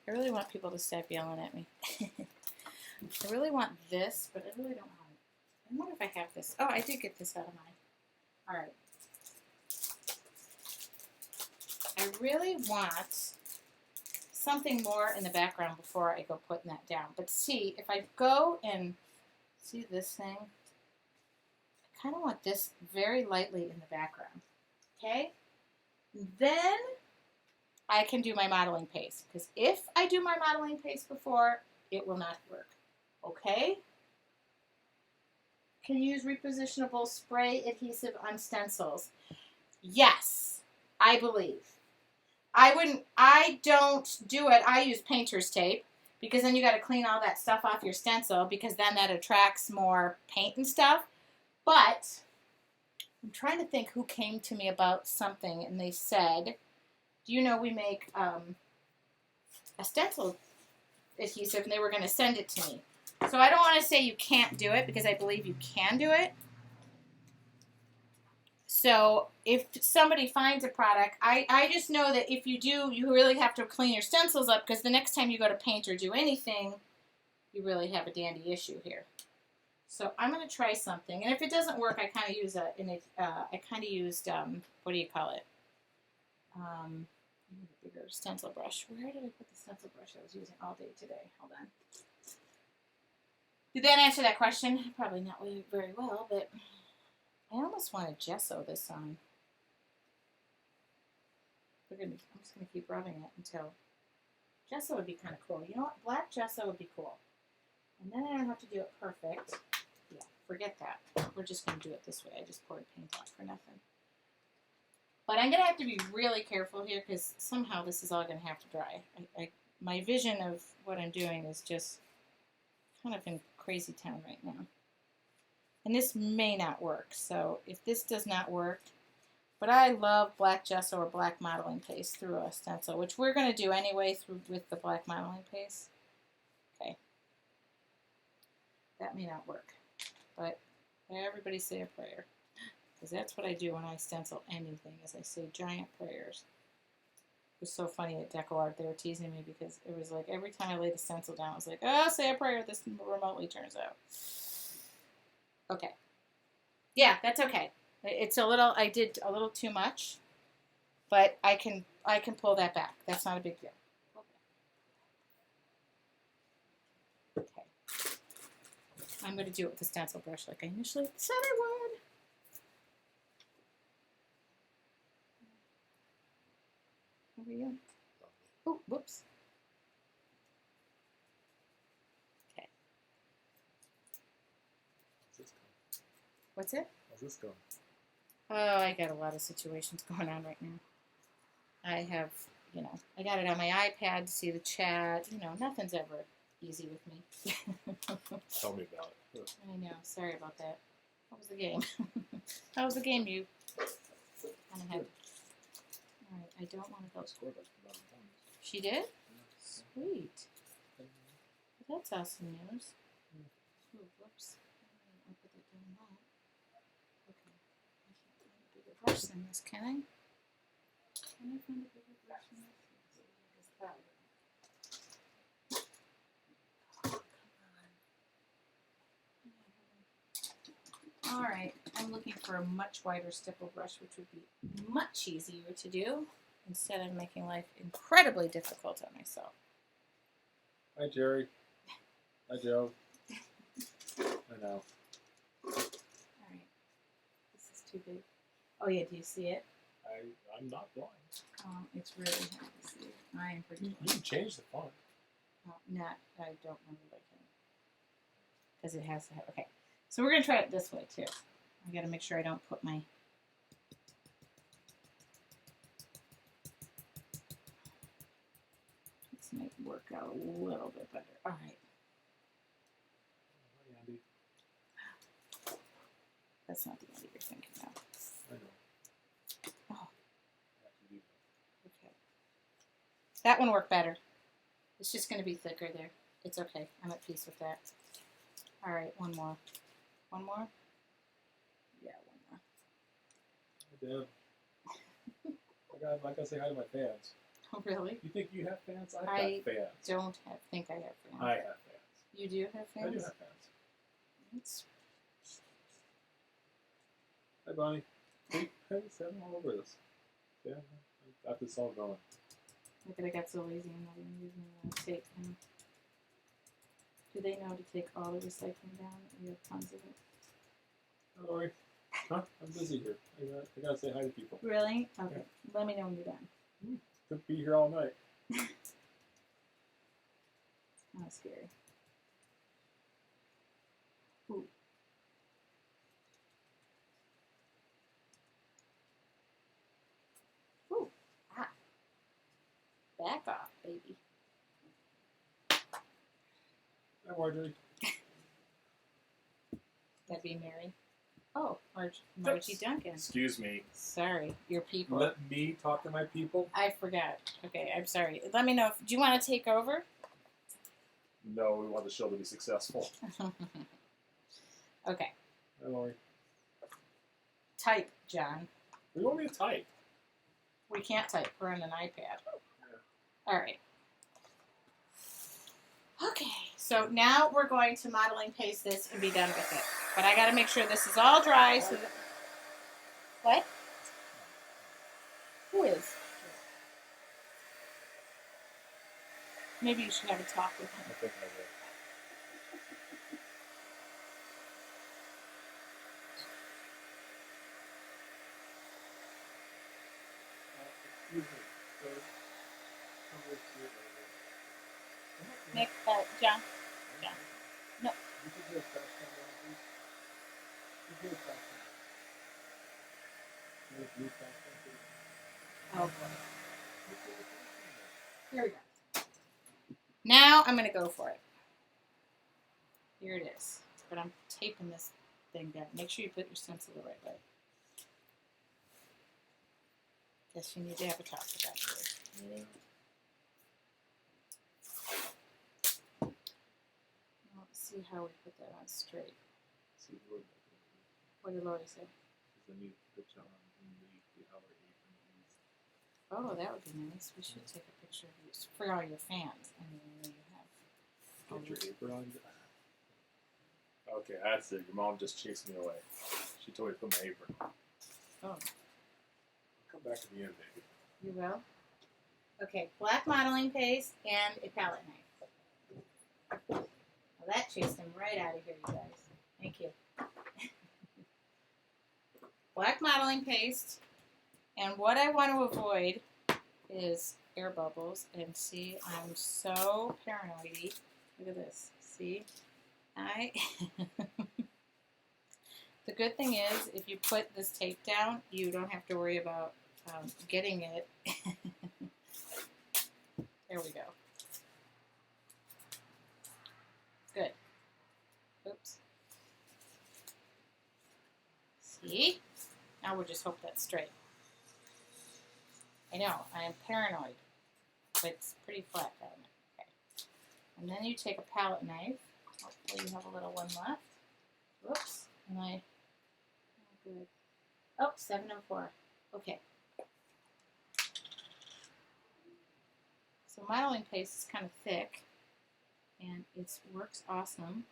I really want people to stop yelling at me. I really want this, but I really don't want it. I wonder if I have this. Oh, I did get this out of mine. All right. I really want something more in the background before I go putting that down. But see, if I go and see this thing, I kind of want this very lightly in the background. Okay? Then I can do my modeling paste. Because if I do my modeling paste before, it will not work. Okay? Can you use repositionable spray adhesive on stencils? Yes, I believe. I don't do it. I use painter's tape because then you got to clean all that stuff off your stencil because then that attracts more paint and stuff. But I'm trying to think who came to me about something and they said, do you know we make a stencil adhesive and they were going to send it to me. So I don't want to say you can't do it because I believe you can do it. So if somebody finds a product, I just know that if you do, you really have to clean your stencils up because the next time you go to paint or do anything, you really have a dandy issue here. So I'm going to try something, and if it doesn't work, I kind of use what do you call it? A bigger stencil brush. Where did I put the stencil brush I was using all day today? Hold on. Did that answer that question? Probably not very well, but I almost want to gesso this on. I'm just going to keep rubbing it until gesso would be kind of cool. You know what? Black gesso would be cool. And then I don't have to do it perfect. Yeah, forget that. We're just going to do it this way. I just poured paint out for nothing. But I'm going to have to be really careful here because somehow this is all going to have to dry. My vision of what I'm doing is just kind of in crazy town right now. And this may not work, so if this does not work, but I love black gesso or black modeling paste through a stencil, which we're going to do anyway with the black modeling paste. Okay. That may not work, but everybody say a prayer, because that's what I do when I stencil anything, is I say giant prayers. was so funny at Deco Art. They were teasing me because it was like every time I laid a stencil down, I was like, oh, say a prayer. This remotely turns out. Okay. Yeah, that's okay. It's a little. I did a little too much, but I can pull that back. That's not a big deal. Okay. I'm going to do it with the stencil brush like I initially said I would. How are you? Oh, whoops. Okay. What's it? How's this going? Oh, I got a lot of situations going on right now. I have, I got it on my iPad to see the chat. Nothing's ever easy with me. Tell me about it. I know. Sorry about that. How was the game? How was the game, you? Kind of had. All right, I don't want to go. Scored like 11 points. She did? Sweet. Well, that's awesome news. Oh, whoops. I'll put that down low. Okay. I can't find a bigger brush than this, can I? Can I find a bigger brush than this? Is that it? Oh, come on. All right. I'm looking for a much wider stipple brush, which would be much easier to do instead of making life incredibly difficult on myself. Hi, Jerry. Hi, Joe. I know. All right. This is too big. Oh, yeah. Do you see it? I'm not blind. It's really hard to see. I am pretty You blind. can change the font. I don't know if I can. Because it has to have. Okay. So we're going to try it this way, too. I got to make sure I don't put my. This might work out a little bit better. All right. Hi, Andy. That's not the end you're thinking of. I know. Oh, I have to do that. okay. That one worked better. It's just going to be thicker there. It's okay. I'm at peace with that. All right, one more. One more? Yeah, one more. Hi, Deb. I gotta say hi to my fans. Oh, really? You think you have fans? I've I got fans. don't think I have fans. I have fans. You do have fans? I do have fans. It's... Hi, Bonnie. Hey, I'm all over this. Yeah, I got this all going. Look at I got so lazy I'm not even using the tape now. Do they know to take all the recycling down? We have tons of it. Don't worry. Huh? I'm busy here. I gotta say hi to people. Really? Okay. Yeah. Let me know when you're done. Could be here all night. Oh, scary. Ooh. Ooh. Ah. Back off, baby. Hi, Marjorie. That'd be Mary. Oh, Margie Duncan. Excuse me. Sorry, your people. Let me talk to my people? I forgot. Okay, I'm sorry. Let me know. Do you want to take over? No, we want the show to be successful. Okay. Hi, Lori. Type, John. We want me to type. We can't type. We're on an iPad. Yeah. All right. Okay, so now we're going to modeling paste this and be done with it. But I got to make sure this is all dry so that... What? Who is? Maybe you should have a talk with him. I think I will. Excuse me, sir. Come with you later. Nick, John. John. No. You can do a trash can down, please. You can do a trash can. You have blue trash can, please. Oh, boy. Here we go. Now I'm going to go for it. Here it is. But I'm taping this thing down. Make sure you put your stencil the right way. Guess you need to have a talk about this. Let's see how we put that on straight. See, Lord, What did Lori say? because I need to put you on underneath the outer apron. Oh, that would be nice. We should take a picture of you for all your fans. I mean, you have. Get your apron on. Okay, that's it. Your mom just chased me away. She told me to put my apron on. Oh. Come back at the end, baby. You will? Okay, black modeling paste and a palette knife. Well, that chased him right out of here, you guys. Thank you. Black modeling paste. And what I want to avoid is air bubbles. And see, I'm so paranoid-y. Look at this. See? The good thing is, if you put this tape down, you don't have to worry about getting it. There we go. Good. Oops. See? Now we'll just hope that's straight. I know, I am paranoid, but it's pretty flat down there. Okay. And then you take a palette knife. Hopefully you have a little one left. Whoops. And oh good. Oh, 704. Okay. So modeling paste is kind of thick, and it works awesome.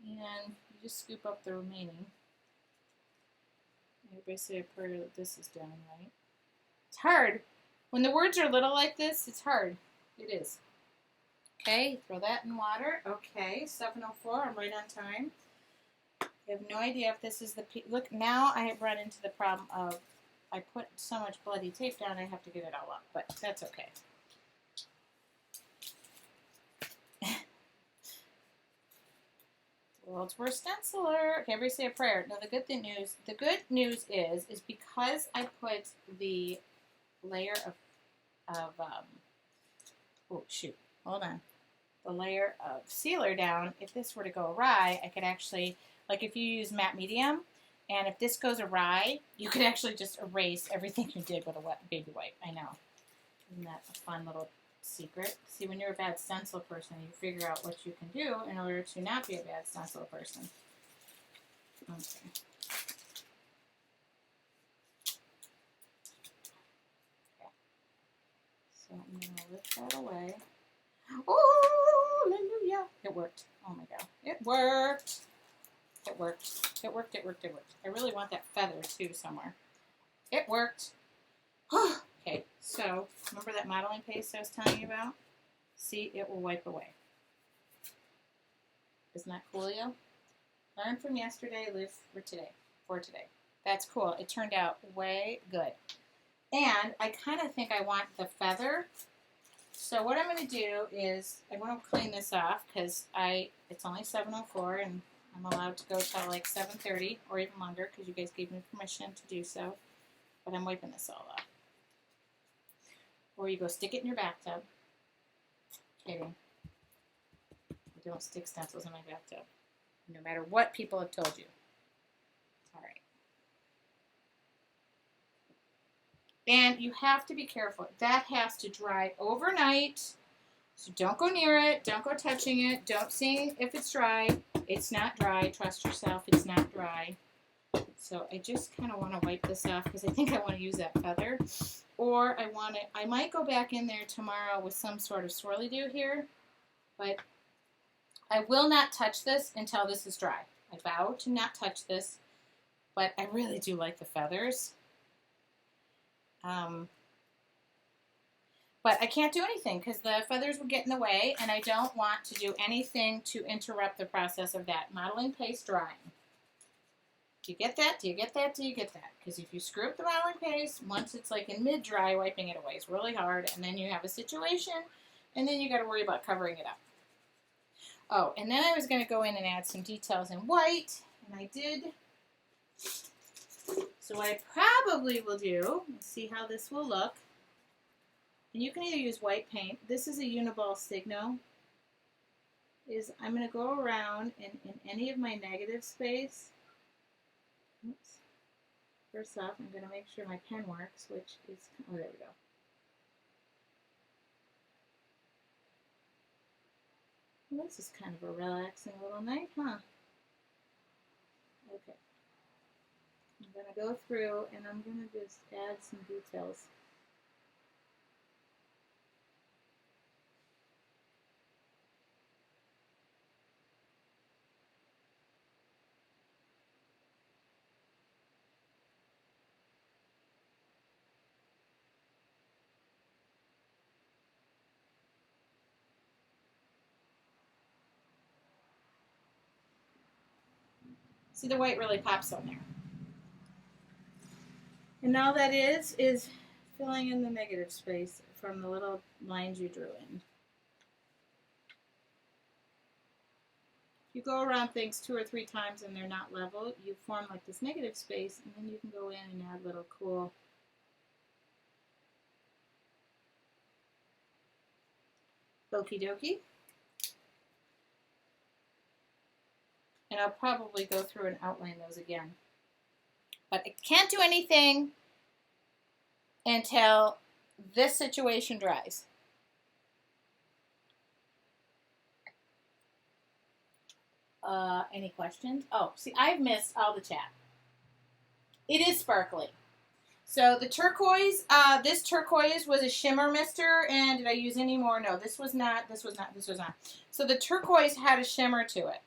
And you just scoop up the remaining. Everybody say a prayer that this is done right. It's hard. When the words are little like this, it's hard. It is. Okay, throw that in water. Okay, 7:04, I'm right on time. I have no idea if this is the... Look, now I have run into the problem of I put so much bloody tape down I have to get it all up, but that's okay. World's worst stenciler. Okay, everybody say a prayer. Now the good news is because I put the layer of oh shoot, hold on. The layer of sealer down, if this were to go awry, I could actually, like if you use matte medium, and if this goes awry, you could actually just erase everything you did with a wet baby wipe. I know. Isn't that a fun little secret? See, when you're a bad stencil person, you figure out what you can do in order to not be a bad stencil person. Okay. So I'm going to lift that away. Oh, hallelujah. It worked. Oh my God. It worked. It worked. It worked. It worked. It worked. I really want that feather too somewhere. It worked. Okay, so remember that modeling paste I was telling you about? See, it will wipe away. Isn't that coolio? Learn from yesterday, live for today. That's cool. It turned out way good. And I kind of think I want the feather. So what I'm going to do is I want to clean this off because it's only 7:04 and I'm allowed to go till like 7:30 or even longer because you guys gave me permission to do so. But I'm wiping this all off. Or you go stick it in your bathtub. Kidding. I don't stick stencils in my bathtub. No matter what people have told you. Alright. And you have to be careful. That has to dry overnight. So don't go near it. Don't go touching it. Don't see if it's dry. It's not dry. Trust yourself. It's not dry. So I just kind of want to wipe this off because I think I want to use that feather. Or I might go back in there tomorrow with some sort of swirly-do here. But I will not touch this until this is dry. I vow to not touch this. But I really do like the feathers. But I can't do anything because the feathers would get in the way. And I don't want to do anything to interrupt the process of that modeling paste drying. Do you get that? Do you get that? Do you get that? Because if you screw up the modeling paste, once it's like in mid-dry, wiping it away is really hard. And then you have a situation, and then you got to worry about covering it up. Oh, and then I was going to go in and add some details in white, and I did. So what I probably will do, let's see how this will look. And you can either use white paint. This is a Uniball Signo. I'm going to go around and in any of my negative space, first off, I'm going to make sure my pen works, which is, oh, there we go. Well, this is kind of a relaxing little night, huh? Okay. I'm going to go through and I'm going to just add some details. See, the white really pops on there. And all that is filling in the negative space from the little lines you drew in. If you go around things 2 or 3 times and they're not level, you form like this negative space, and then you can go in and add little cool okie dokie. And I'll probably go through and outline those again. But I can't do anything until this situation dries. Any questions? Oh, see, I've missed all the chat. It is sparkly. So the turquoise, this turquoise was a shimmer mister, and did I use any more? No, this was not, this was not, this was not. So the turquoise had a shimmer to it.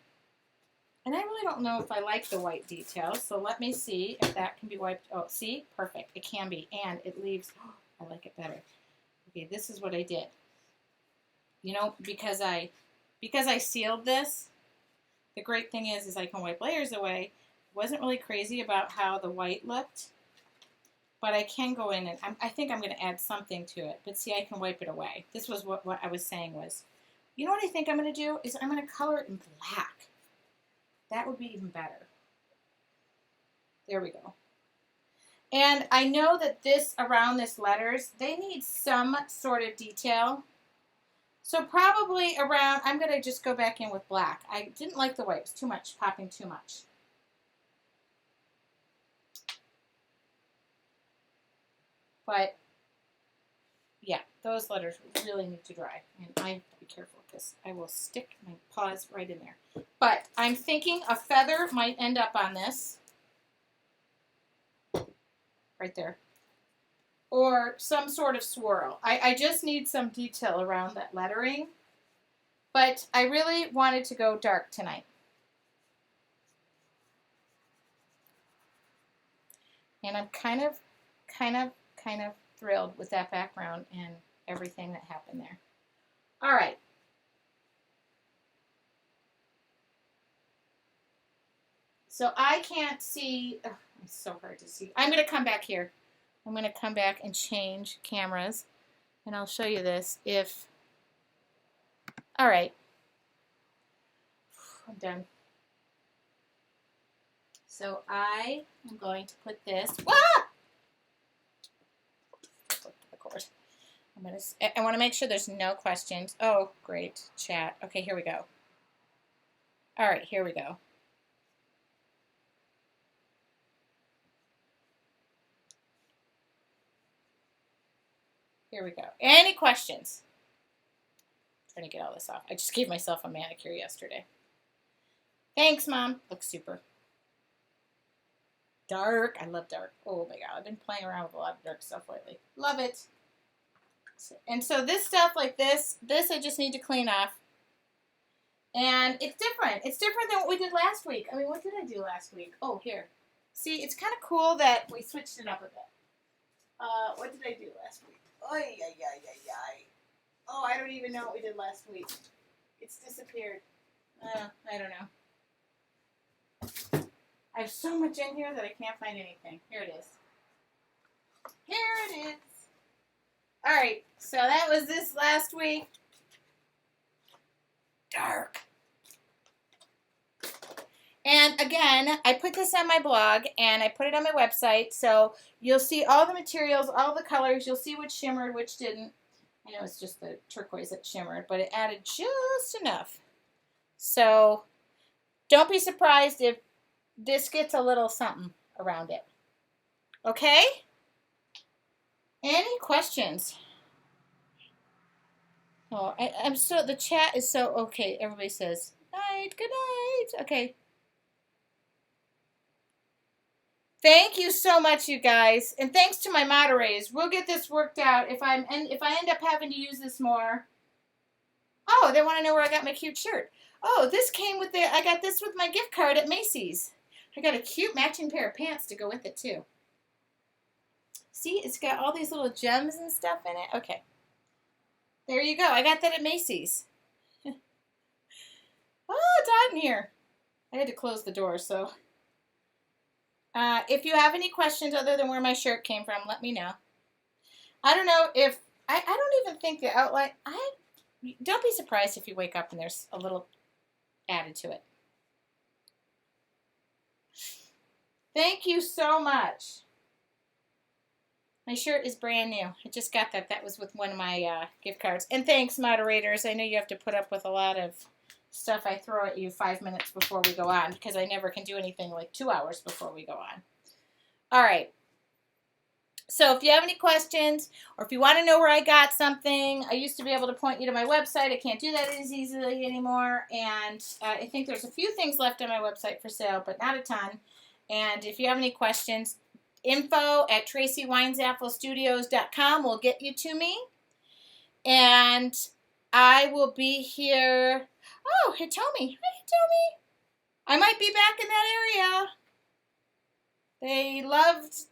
And I really don't know if I like the white details, so let me see if that can be wiped. Oh, see? Perfect. It can be, and it leaves, oh, I like it better. Okay, this is what I did. You know, because I sealed this, the great thing is I can wipe layers away. Wasn't really crazy about how the white looked, but I can go in and I think I'm going to add something to it. But see, I can wipe it away. This was what I was saying was, you know what I think I'm going to do is I'm going to color it in black. That would be even better. There we go. And I know that this, around this letters, they need some sort of detail. So probably around, I'm going to just go back in with black. I didn't like the white. It was too much, popping too much. But, yeah, those letters really need to dry. And I have to be careful with this. I will stick my paws right in there. But I'm thinking a feather might end up on this. Right there. Or some sort of swirl. I just need some detail around that lettering. But I really wanted to go dark tonight. And I'm kind of thrilled with that background and everything that happened there. All right. So I can't see. Oh, it's so hard to see. I'm going to come back here. I'm going to come back and change cameras. And I'll show you this if. All right. I'm done. So I am going to put this. Ah! The cord. I want to make sure there's no questions. Oh, great. Chat. Okay, here we go. All right, here we go. Here we go. Any questions? I'm trying to get all this off. I just gave myself a manicure yesterday. Thanks, Mom. Looks super. Dark. I love dark. Oh my God. I've been playing around with a lot of dark stuff lately. Love it. And so this stuff like this I just need to clean off. And it's different. It's different than what we did last week. I mean, what did I do last week? Oh, here. See, it's kind of cool that we switched it up a bit. What did I do last week? Oy, ay, ay, ay, ay. Oh, I don't even know what we did last week. It's disappeared. I don't know. I have so much in here that I can't find anything. Here it is. Here it is. All right, so that was this last week. Dark. And again, I put this on my blog and I put it on my website. So you'll see all the materials, all the colors. You'll see which shimmered, which didn't. I know it's just the turquoise that shimmered, but it added just enough. So don't be surprised if this gets a little something around it. Okay? Any questions? Oh, I'm so, the chat is so, okay, everybody says, night, good night. Okay. Thank you so much, you guys. And thanks to my moderators. We'll get this worked out. If I end up having to use this more. Oh, they want to know where I got my cute shirt. Oh, this came with I got this with my gift card at Macy's. I got a cute matching pair of pants to go with it, too. See, it's got all these little gems and stuff in it. Okay. There you go. I got that at Macy's. Oh, it's hot in here. I had to close the door, so. If you have any questions other than where my shirt came from, let me know. I don't know if, I don't even think the outline, don't be surprised if you wake up and there's a little added to it. Thank you so much. My shirt is brand new. I just got that. That was with one of my gift cards. And thanks, moderators. I know you have to put up with a lot of stuff I throw at you 5 minutes before we go on because I never can do anything like 2 hours before we go on. All right. So if you have any questions or if you want to know where I got something, I used to be able to point you to my website. I can't do that as easily anymore. And I think there's a few things left on my website for sale, but not a ton. And if you have any questions, info@tracyweinzapfelstudios.com will get you to me. And I will be here. Oh, hey, Tommy. Hi, Tommy. I might be back in that area. They loved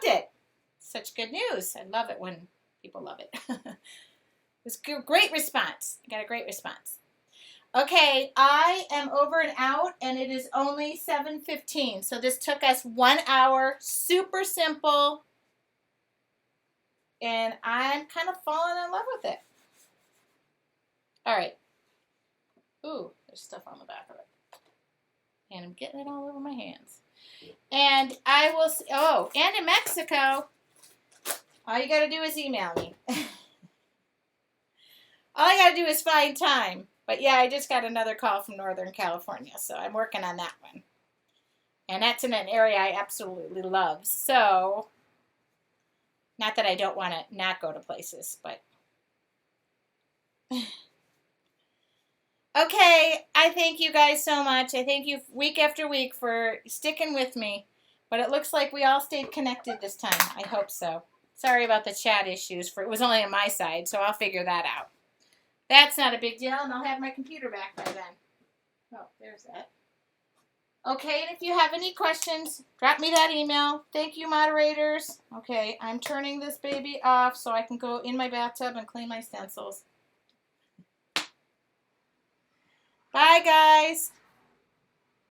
it. Such good news. I love it when people love it. It was a great response. I got a great response. Okay, I am over and out, and it is only 7:15. So this took us 1 hour. Super simple. And I'm kind of falling in love with it. All right. Ooh, there's stuff on the back of it. And I'm getting it all over my hands. And I will, and in Mexico, all you got to do is email me. All I got to do is find time. But yeah, I just got another call from Northern California, so I'm working on that one. And that's in an area I absolutely love. So, not that I don't want to not go to places, but. Okay, I thank you guys so much. I thank you week after week for sticking with me. But it looks like we all stayed connected this time. I hope so. Sorry about the chat issues. It was only on my side, so I'll figure that out. That's not a big deal, and I'll have my computer back by then. Oh, there's that. Okay, and if you have any questions, drop me that email. Thank you, moderators. Okay, I'm turning this baby off so I can go in my bathtub and clean my stencils. Bye, guys.